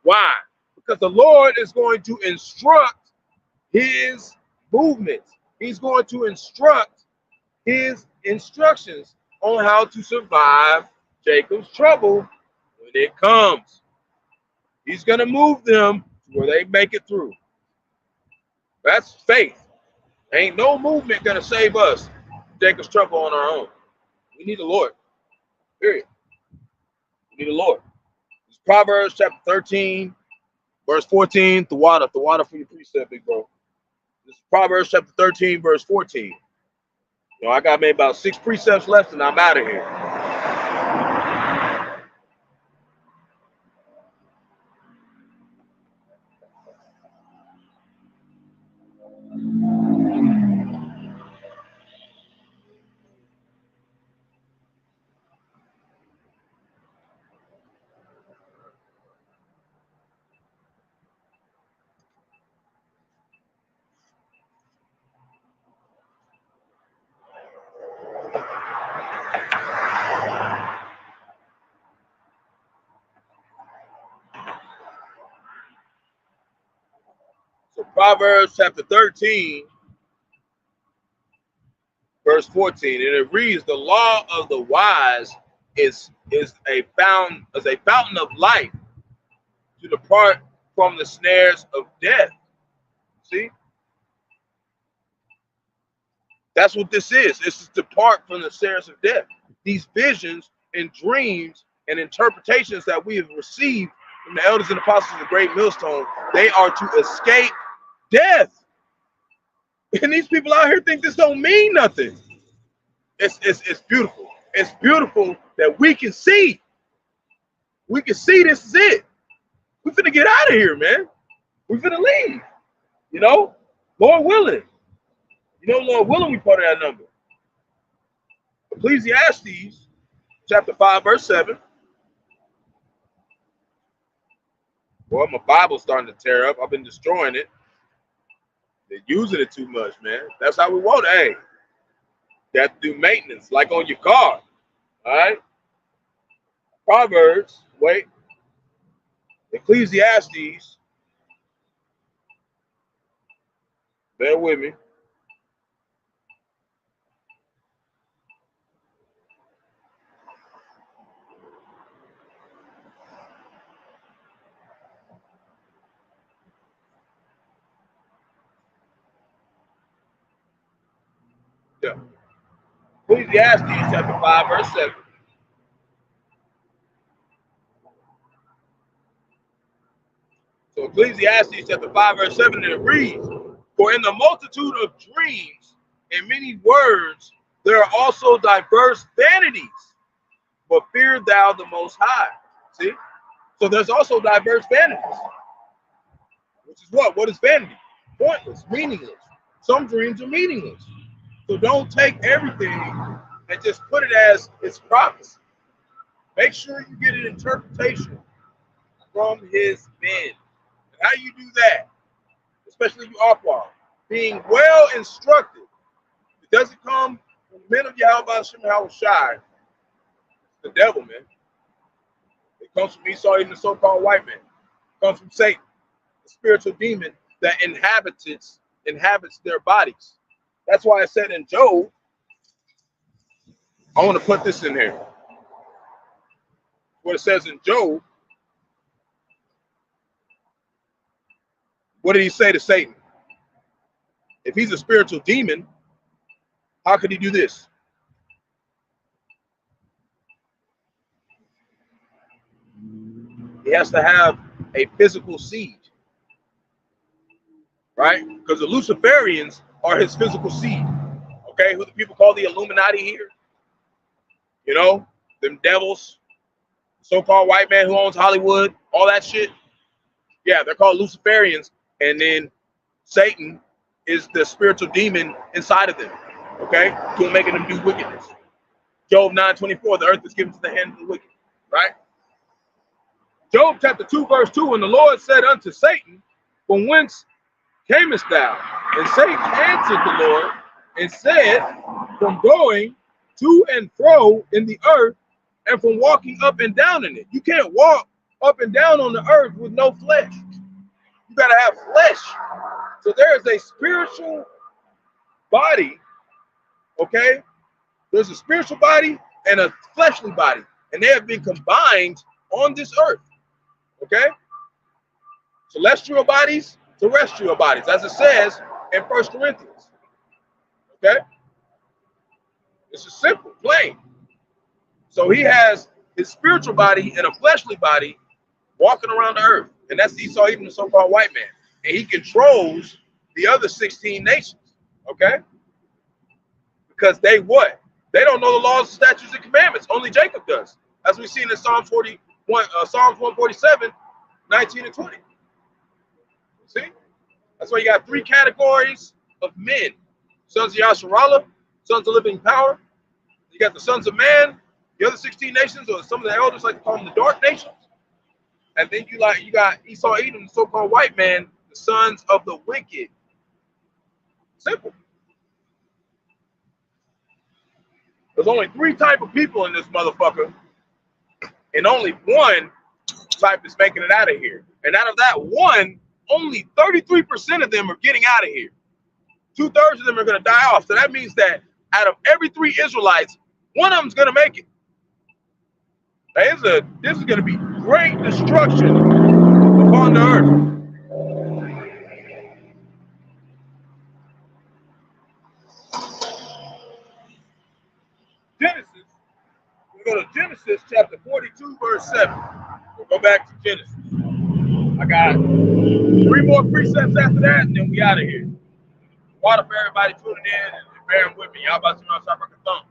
Why? Because the Lord is going to instruct his movements. He's going to instruct his instructions on how to survive Jacob's trouble when it comes. He's going to move them to where they make it through. That's faith. Ain't no movement going to save us Jacob's trouble on our own. We need the Lord. Period. We need the Lord. It's Proverbs chapter 13, verse 14. The water for your precept, big bro. This is Proverbs chapter 13, verse 14. You know, I got maybe about 6 precepts left and I'm out of here. Proverbs chapter 13, verse 14, and it reads, "The law of the wise is a fountain of life to depart from the snares of death." See, that's what this is. It's to depart from the snares of death. These visions and dreams and interpretations that we have received from the elders and apostles of the great millstone, they are to escape death. And these people out here think this don't mean nothing. It's beautiful. It's beautiful that we can see. We can see this is it. We finna get out of here, man. We finna leave. You know, Lord willing. You know, Lord willing, we part of that number. Ecclesiastes chapter 5, verse 7. Boy, my Bible's starting to tear up. I've been destroying it. They're using it too much, man. That's how we want it. Hey, you have to do maintenance, like on your car. All right? Proverbs, wait. Ecclesiastes. Bear with me. Yeah. Ecclesiastes chapter 5, verse 7. So Ecclesiastes chapter 5, verse 7, and it reads, "For in the multitude of dreams and many words, there are also diverse vanities, but fear thou the Most High." See? So there's also diverse vanities. Which is what? What is vanity? Pointless, meaningless. Some dreams are meaningless. So don't take everything and just put it as it's prophecy. Make sure you get an interpretation from his men. And how you do that, especially you Aqua, being well instructed. It doesn't come from the men of Yahawah, Bahasham, Yahawashi. The devil, man. It comes from Esau, even the so-called white man. It comes from Satan, the spiritual demon that inhabits their bodies. That's why I said in Job, I want to put this in here. What it says in Job, what did he say to Satan? If he's a spiritual demon, how could he do this? He has to have a physical seed, right? Because the Luciferians are his physical seed. Okay, who the people call the Illuminati here? You know, them devils, so-called white man who owns Hollywood, all that shit. Yeah, they're called Luciferians, and then Satan is the spiritual demon inside of them. Okay, who making them do wickedness. Job 9:24, the earth is given to the hand of the wicked, right? Job chapter 2, verse 2, and the Lord said unto Satan, "From whence camest thou?" And Satan answered the Lord and said, "From going to and fro in the earth, and from walking up and down in it." You can't walk up and down on the earth with no flesh. You got to have flesh. So there is a spiritual body, okay? There's a spiritual body and a fleshly body, and they have been combined on this earth, okay? Celestial bodies, terrestrial bodies, as it says in 1 Corinthians, okay? It's just simple, plain. So he has his spiritual body and a fleshly body walking around the earth, and that's Esau, even the so-called white man, and he controls the other 16 nations, okay? Because they what? They don't know the laws, statutes, and commandments. Only Jacob does, as we see in Psalms 147, 19 and 20. See? That's why you got 3 categories of men: sons of Yasharallah, sons of living power. You got the sons of man, the other 16 nations, or some of the elders like to call them the dark nations. And then you got Esau, Edom, the so-called white man, the sons of the wicked. Simple. There's only 3 types of people in this motherfucker, and only one type is making it out of here. And out of that one, only 33% of them are getting out of here. 2/3 of them are going to die off. So that means that out of every 3 Israelites, one of them's going to make it. This is going to be great destruction upon the earth. Genesis, we go to Genesis chapter 42, verse 7. We'll go back to Genesis. I got 3 more precepts after that, and then we out of here. Water for everybody tuning in and bearing with me. Y'all about to know how to thumb.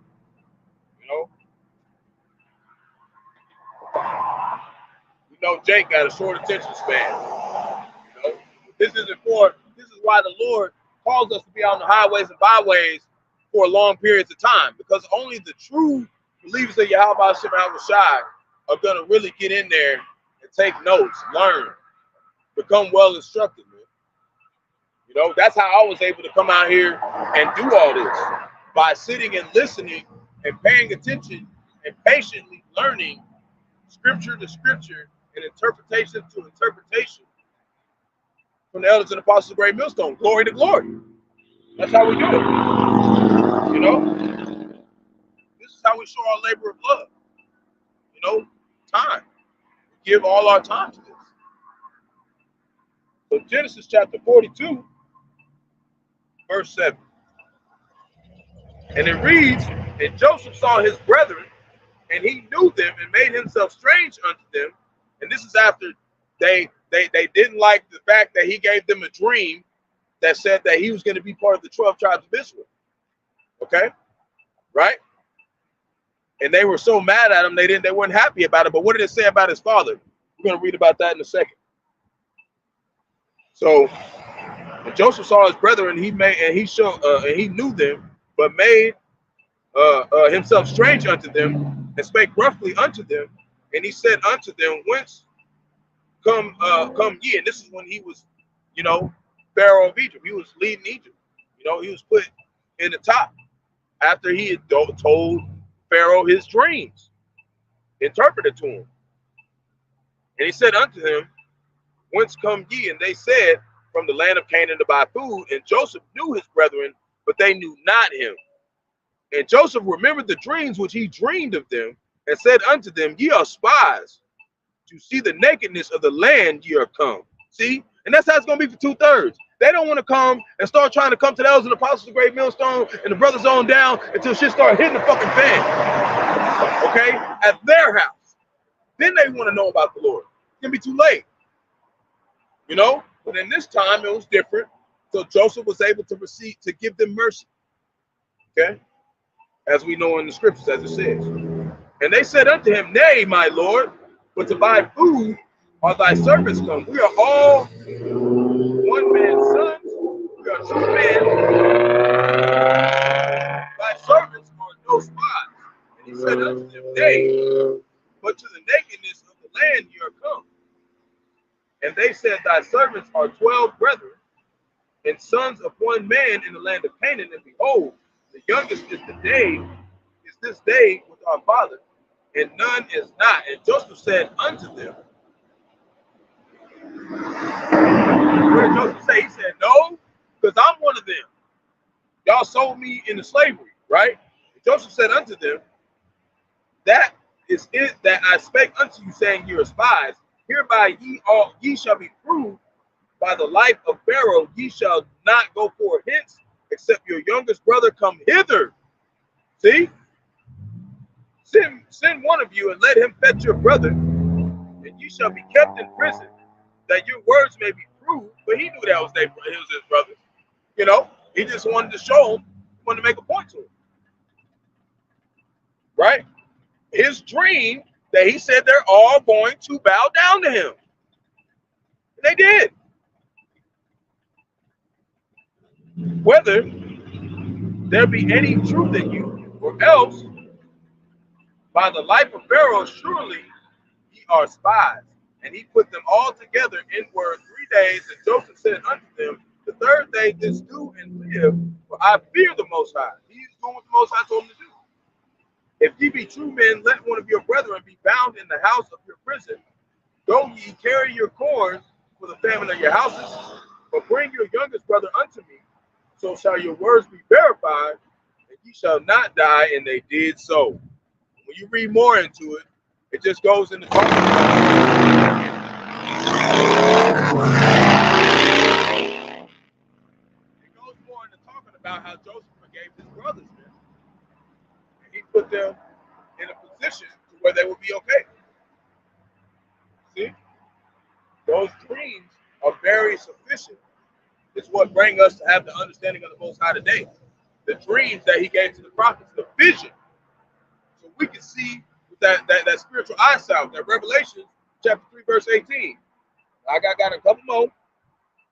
You know, Jake got a short attention span. This is why the Lord calls us to be on the highways and byways for long periods of time, because only the true believers of Yahawashi are going to really get in there and take notes, learn, become well instructed, man. That's how I was able to come out here and do all this, by sitting and listening and paying attention and patiently learning scripture to scripture and interpretation to interpretation from the elders and apostles of Great Millstone, glory to glory. That's how we do it. This is how we show our labor of love. Time. We give all our time to this. So Genesis chapter 42, verse 7. And it reads, and Joseph saw his brethren, and he knew them and made himself strange unto them. And this is after they didn't like the fact that he gave them a dream that said that he was going to be part of the 12 tribes of Israel. Okay? Right? And they were so mad at him, they weren't happy about it. But what did it say about his father? We're going to read about that in a second. So when Joseph saw his brethren, he knew them, but made himself strange unto them, and spake roughly unto them. And he said unto them, whence come ye? And this is when he was, Pharaoh of Egypt. He was leading Egypt. He was put in the top after he had told Pharaoh his dreams, interpreted to him. And he said unto him, whence come ye? And they said, from the land of Canaan to buy food. And Joseph knew his brethren, but they knew not him. And Joseph remembered the dreams which he dreamed of them, and said unto them, ye are spies, to see the nakedness of the land ye are come. See? And that's how it's going to be for 2/3. They don't want to come and start trying to come to the elders and apostles of Great Millstone and the brothers on down until shit start hitting the fucking fan. Okay? At their house. Then they want to know about the Lord. It's going to be too late. But in this time, it was different. So Joseph was able to proceed to give them mercy. Okay? As we know in the scriptures, as it says. And they said unto him, nay, my lord, but to buy food are thy servants come. We are all one man's sons. We are 2 men. Thy servants are no spies. And he said unto them, nay, but to the nakedness of the land ye are come. And they said, thy servants are 12 brethren, and sons of 1 man in the land of Canaan. And behold, the youngest is this day with our father, and none is not. And Joseph said unto them, what did Joseph say? He said, no, because I'm one of them. Y'all sold me into slavery, right? And Joseph said unto them, that is it that I spake unto you, saying ye are spies. Hereby ye shall be proved by the life of Pharaoh. Ye shall not go forth hence, except your youngest brother come hither. See? Send one of you and let him fetch your brother, and ye shall be kept in prison, that your words may be proved. But he knew that was his brother. He just wanted to show him, wanted to make a point to him. Right? His dream that he said they're all going to bow down to him. And they did. Whether there be any truth in you, or else by the life of Pharaoh, surely ye are spies. And he put them all together in word 3 days. And Joseph said unto them, the 3rd day this do and live, for I fear the Most High. He's doing what the Most High told him to do. If ye be true men, let one of your brethren be bound in the house of your prison. Go ye carry your corn for the famine of your houses, but bring your youngest brother unto me, so shall your words be verified, and ye shall not die. And they did so. When you read more into it, it just goes into talking about how Joseph forgave his brothers, man. And he put them in a position to where they would be okay. See? Those dreams are very sufficient. It's what brings us to have the understanding of the Most High today. The dreams that he gave to the prophets, the vision. So we can see with that spiritual eyesight, that Revelation chapter 3, verse 18. I got a couple more.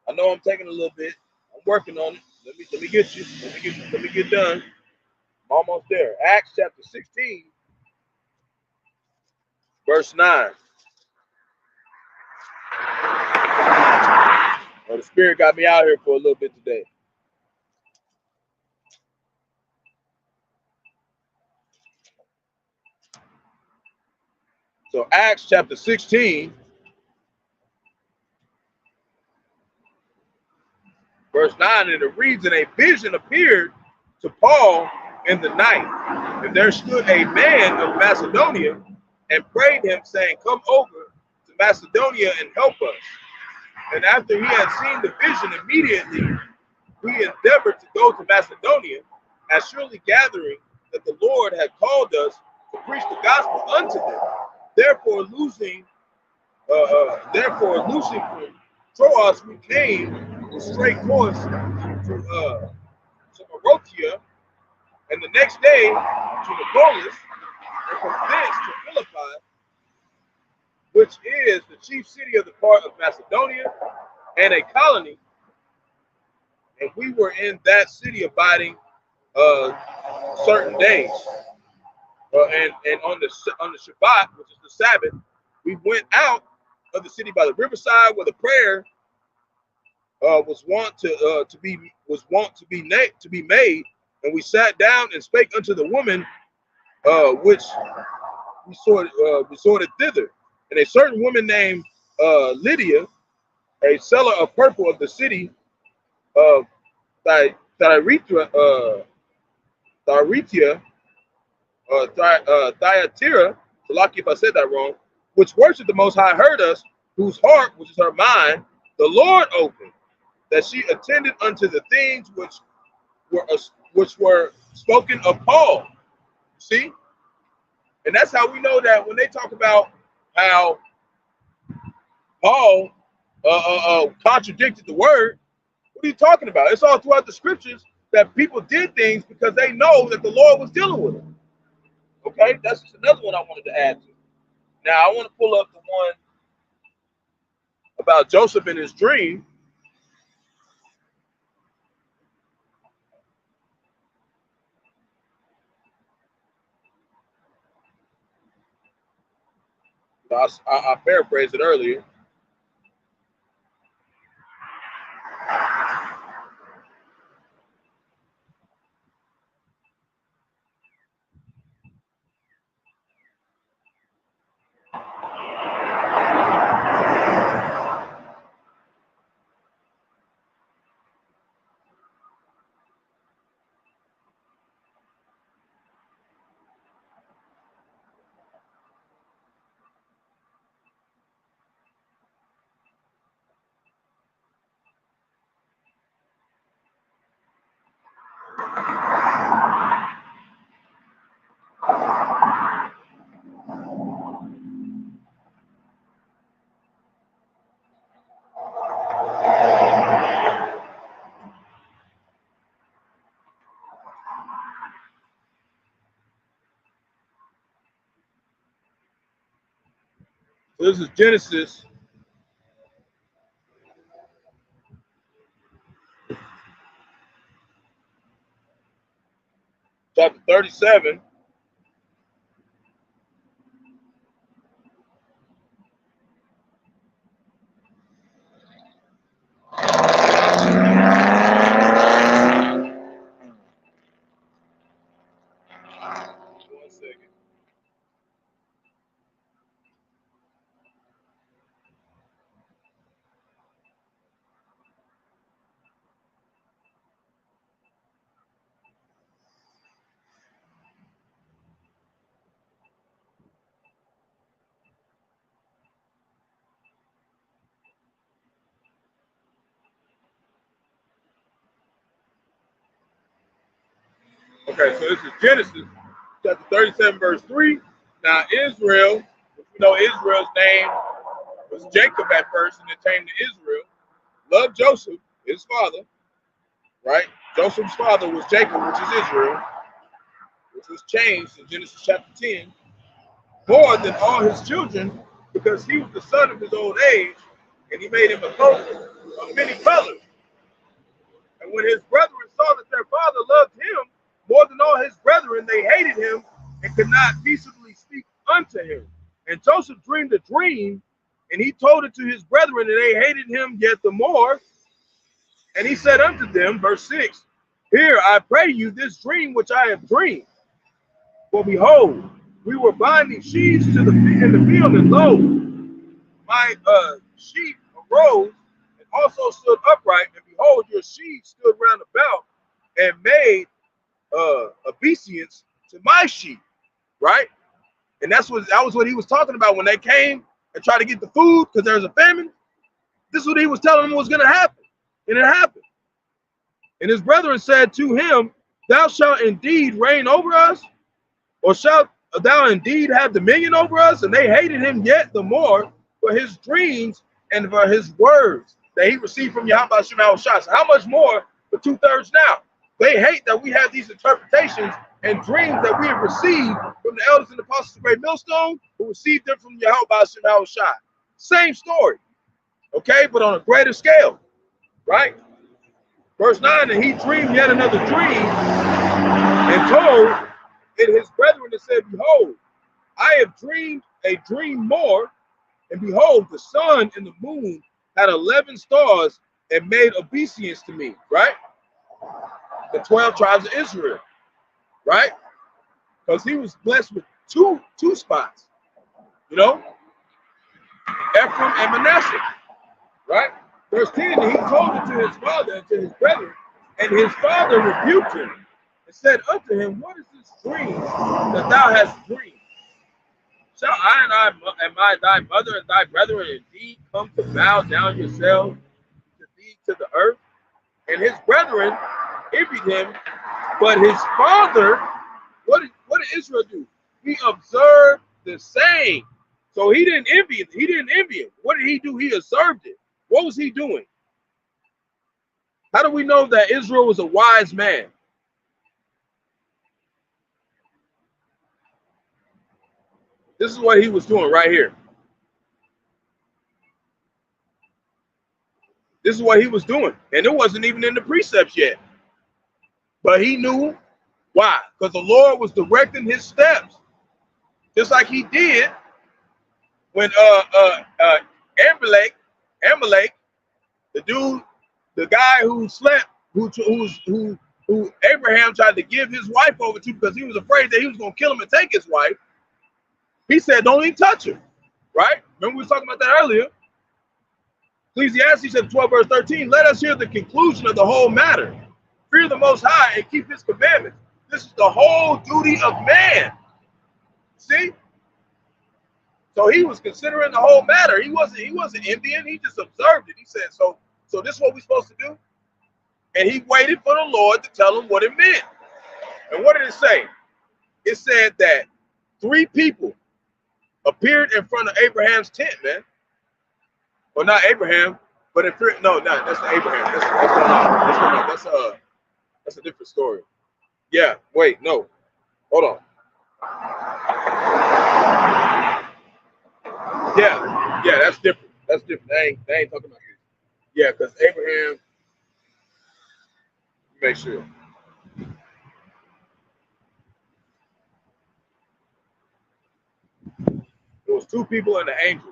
I know I'm taking a little bit. I'm working on it. Let me get you. Let me get done. I'm almost there. Acts chapter 16, verse 9. Well, the Spirit got me out here for a little bit today. So Acts chapter 16, verse 9, and it reads, and a vision appeared to Paul in the night, and there stood a man of Macedonia and prayed him, saying, come over to Macedonia and help us. And after he had seen the vision, immediately we endeavored to go to Macedonia, as surely gathering that the Lord had called us to preach the gospel unto them. Therefore, loosing from Troas, we came with straight course to Rawchaa, and the next day to the Polis, and from thence to Philippi, which is the chief city of the part of Macedonia, and a colony. And we were in that city abiding certain days. And on the Shabbat, which is the Sabbath, we went out of the city by the riverside, where the prayer was wont to be made, and we sat down and spake unto the woman, which resorted thither. And a certain woman named Lydia, a seller of purple of the city of Thyatira, so lucky if I said that wrong, which worshiped the Most High, heard us, whose heart, which is her mind, the Lord opened, that she attended unto the things which were spoken of Paul. See? And that's how we know that when they talk about how Paul contradicted the word, what are you talking about? It's all throughout the scriptures that people did things because they know that the Lord was dealing with them. Okay, that's just another one I wanted to add to. Now I want to pull up the one about Joseph and his dream. I paraphrased it earlier. So this is Genesis chapter 37. Okay, so this is Genesis chapter 37, verse 3. Now Israel, which we know Israel's name was Jacob at first and then changed to Israel, loved Joseph, his father, right? Joseph's father was Jacob, which is Israel, which was changed in Genesis chapter 10, more than all his children, because he was the son of his old age, and he made him a coat of many colors. And when his brethren saw that their father loved him more than all his brethren, they hated him and could not peaceably speak unto him. And Joseph dreamed a dream, and he told it to his brethren, and they hated him yet the more. And he said unto them, verse 6, Hear, I pray you, this dream which I have dreamed. For behold, we were binding sheaves in the field, and lo, my sheep arose and also stood upright, and behold, your sheaves stood round about and made obeisance to my sheep, right? And that was what he was talking about when they came and tried to get the food because there was a famine. This is what he was telling them was going to happen, and it happened. And his brethren said to him, Thou shalt indeed reign over us, or shalt thou indeed have dominion over us? And they hated him yet the more for his dreams and for his words that he received from Yahawashi. So how much more for 2/3 now? They hate that we have these interpretations and dreams that we have received from the elders and the apostles of the great millstone, who received them from Yahawashi. Same story, okay, but on a greater scale, right? Verse 9, and he dreamed yet another dream and told it his brethren and said, Behold, I have dreamed a dream more, and behold, the sun and the moon had 11 stars and made obeisance to me, right? The 12 tribes of Israel, right? Because he was blessed with two spots, you know, Ephraim and Manasseh, right? Verse 10, and he told it to his father and to his brethren, and his father rebuked him and said unto him, What is this dream that thou hast dreamed? Shall I and thy mother and thy brethren indeed come to bow down yourselves to thee to the earth? And his brethren envied him, but his father, what did Israel do? He observed the same. So he didn't envy him. He didn't envy him. What did he do? He observed it. What was he doing? How do we know that Israel was a wise man? This is what he was doing right here. This is what he was doing. And it wasn't even in the precepts yet. But he knew why? Because the Lord was directing his steps. Just like he did when Amalek, the guy who slept, who Abraham tried to give his wife over to because he was afraid that he was going to kill him and take his wife. He said, don't even touch her, right? Remember we were talking about that earlier. Ecclesiastes chapter 12, verse 13, let us hear the conclusion of the whole matter. Fear the Most High and keep his commandments. This is the whole duty of man. See? So he was considering the whole matter. He wasn't envying, he just observed it. He said, so this is what we're supposed to do? And he waited for the Lord to tell him what it meant. And what did it say? It said that 3 people appeared in front of Abraham's tent, man. Well, not Abraham, but that's not Abraham. That's a different story. Yeah, wait, no. Hold on. Yeah, that's different. That's different. They ain't talking about this. Yeah, because Abraham, make sure. There was 2 people and an angel.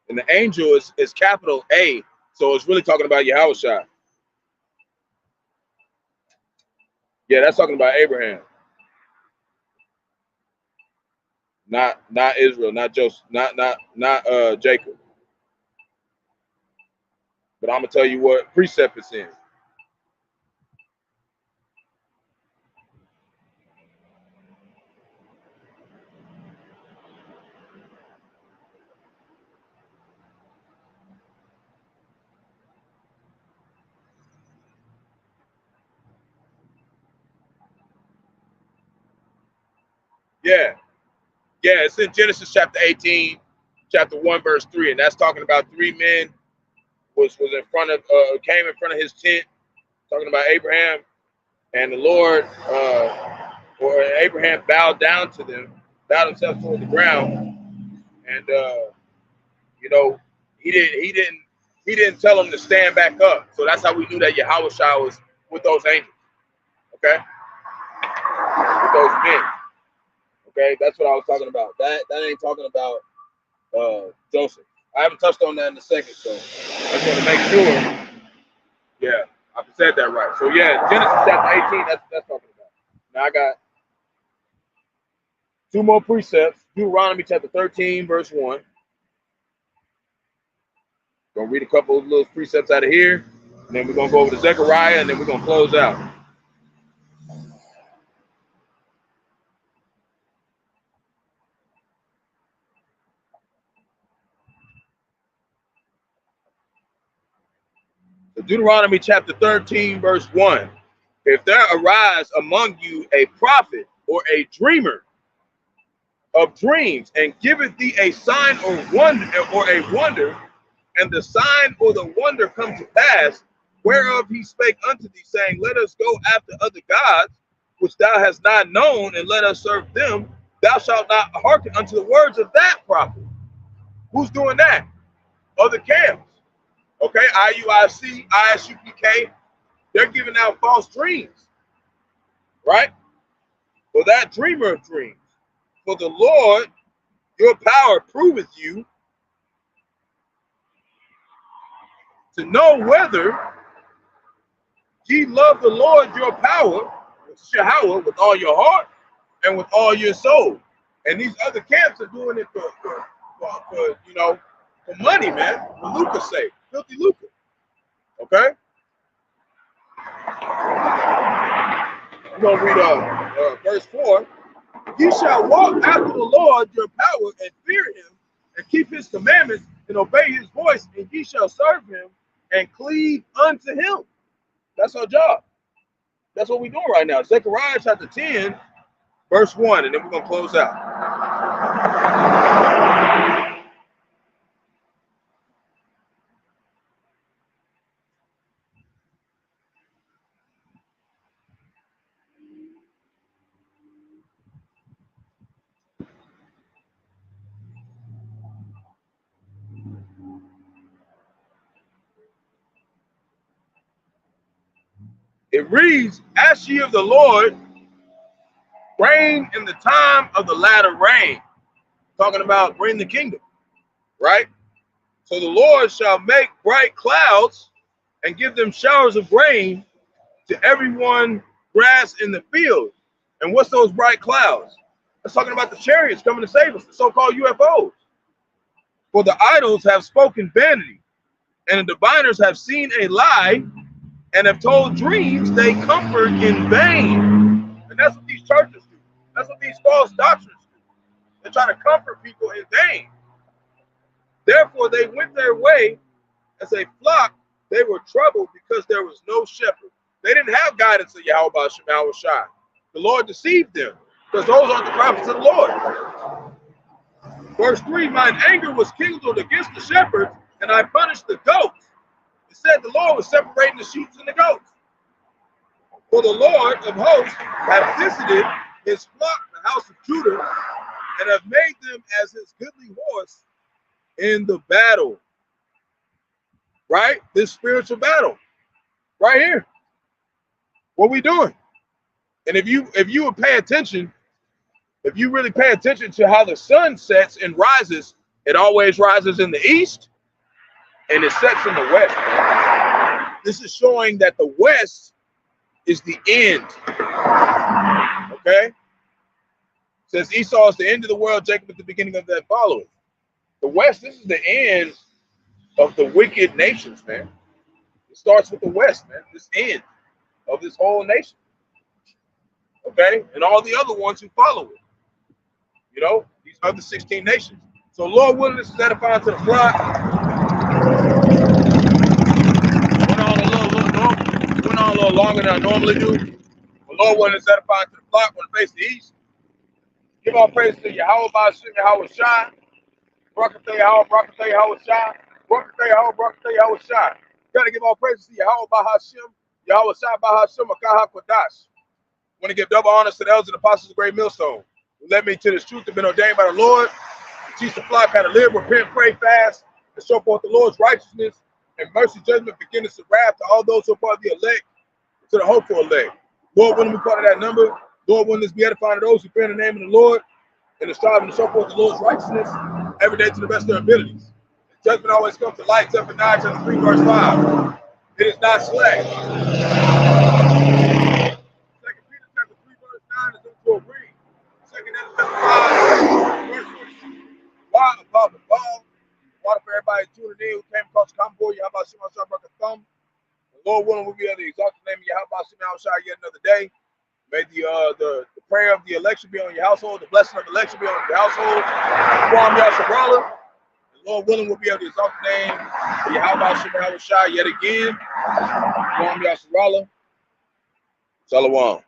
And the angel is capital A, so it's really talking about Yahawashi. Yeah, that's talking about Abraham. Not Israel, not Joseph, not Jacob. But I'm gonna tell you what precept it's in. Yeah. Yeah, it's in Genesis chapter 18, chapter 1, verse 3. And that's talking about 3 men was in front of, came in front of his tent, talking about Abraham. And the Lord, or Abraham bowed down to them, bowed himself toward the ground. And, you know, he didn't tell them to stand back up. So that's how we knew that Yahawashi was with those angels. Okay? With those men. Okay, that's what I was talking about. That ain't talking about Joseph. I haven't touched on that in a second, so I just want to make sure. Yeah, I said that right. So yeah, Genesis chapter 18, that's talking about. Now I got 2 more precepts. Deuteronomy chapter 13, verse 1. Gonna read a couple of little precepts out of here, and then we're gonna go over to Zechariah, and then we're gonna close out. Deuteronomy chapter 13, verse 1. If there arise among you a prophet or a dreamer of dreams, and giveth thee a sign or a wonder, and the sign or the wonder come to pass, whereof he spake unto thee, saying, let us go after other gods, which thou hast not known, and let us serve them, thou shalt not hearken unto the words of that prophet. Who's doing that? Other camps. Okay, IUIC, ISUPK, they're giving out false dreams, right? For that dreamer of dreams. For the Lord, your power proveth you to know whether ye love the Lord your power, which is Yahawah, with all your heart and with all your soul. And these other camps are doing it for you know, for money, man, for lucre's sake, filthy lucre. Okay? We're going to read verse 4. Ye shall walk after the Lord your power and fear him and keep his commandments and obey his voice, and ye shall serve him and cleave unto him. That's our job. That's what we're doing right now. Zechariah chapter 10, verse 1, and then we're going to close out. It reads, ask ye of the Lord rain in the time of the latter rain. Talking about bring the kingdom, right? So the Lord shall make bright clouds and give them showers of rain to everyone grass in the field. And what's those bright clouds? That's talking about the chariots coming to save us, the so-called UFOs. For the idols have spoken vanity, and the diviners have seen a lie, and have told dreams they comfort in vain. And that's what these churches do. That's what these false doctrines do. They try to comfort people in vain. Therefore, they went their way as a flock. They were troubled because there was no shepherd. They didn't have guidance of Yahawah, Yahawashi. The Lord deceived them because those aren't the prophets of the Lord. Verse 3, mine anger was kindled against the shepherds, and I punished the goats. It said the Lord was separating the sheep and the goats. For the Lord of hosts hath visited his flock, the house of Judah, and have made them as his goodly horse in the battle. Right? This spiritual battle. Right here. What we doing? And if you would pay attention, if you really pay attention to how the sun sets and rises, it always rises in the east and it sets in the west. This is showing that the west is the end. Okay? Says Esau is the end of the world, Jacob is the beginning of that following. The west, this is the end of the wicked nations, man. It starts with the west, man. This end of this whole nation. Okay? And all the other ones who follow it. You know, these other 16 nations. So Lord willing, this is edifying to the flock. Went on a little longer than I normally do. But Lord willing, it's edifying to the flock. Want to face the east. Give all praise to Yahawah, Bahasham, Yahawashi. Yahawah, Yahawashi. Yahawashi. Gotta give all praise to Yahawah, Bahasham, Yahawashi, Bahasham, Qadash. Want to give double honors to the elders and apostles of the great millstone, who led me to this truth, have been ordained by the Lord. Teach the flock how to live, repent, pray, fast, and show forth the Lord's righteousness and mercy, judgment, forgiveness, and wrath to all those who are part of the elect, to the hopeful elect. Lord, willing we part of that number. Lord, willing this be edifying to those who fear in the name of the Lord and are striving to show forth the Lord's righteousness every day to the best of their abilities. The judgment always comes to light, except for 9 chapter 3, verse 5. It is not slack. 2 Peter chapter 3, verse 9 is unto a ring. 2 Peter chapter 5, verse 42. Why above the ball? Water for everybody tuning in who came across the convoy. Yahawashi, Barak, Atham. The Lord willing, we'll be able to exalt the name of Yahawashi, Yahawashi yet another day. May the prayer of the election be on your household. The blessing of the election be on your household. The Lord willing, we'll be able to exalt the name of Yahawashi, Yahawashi yet again. Shalom.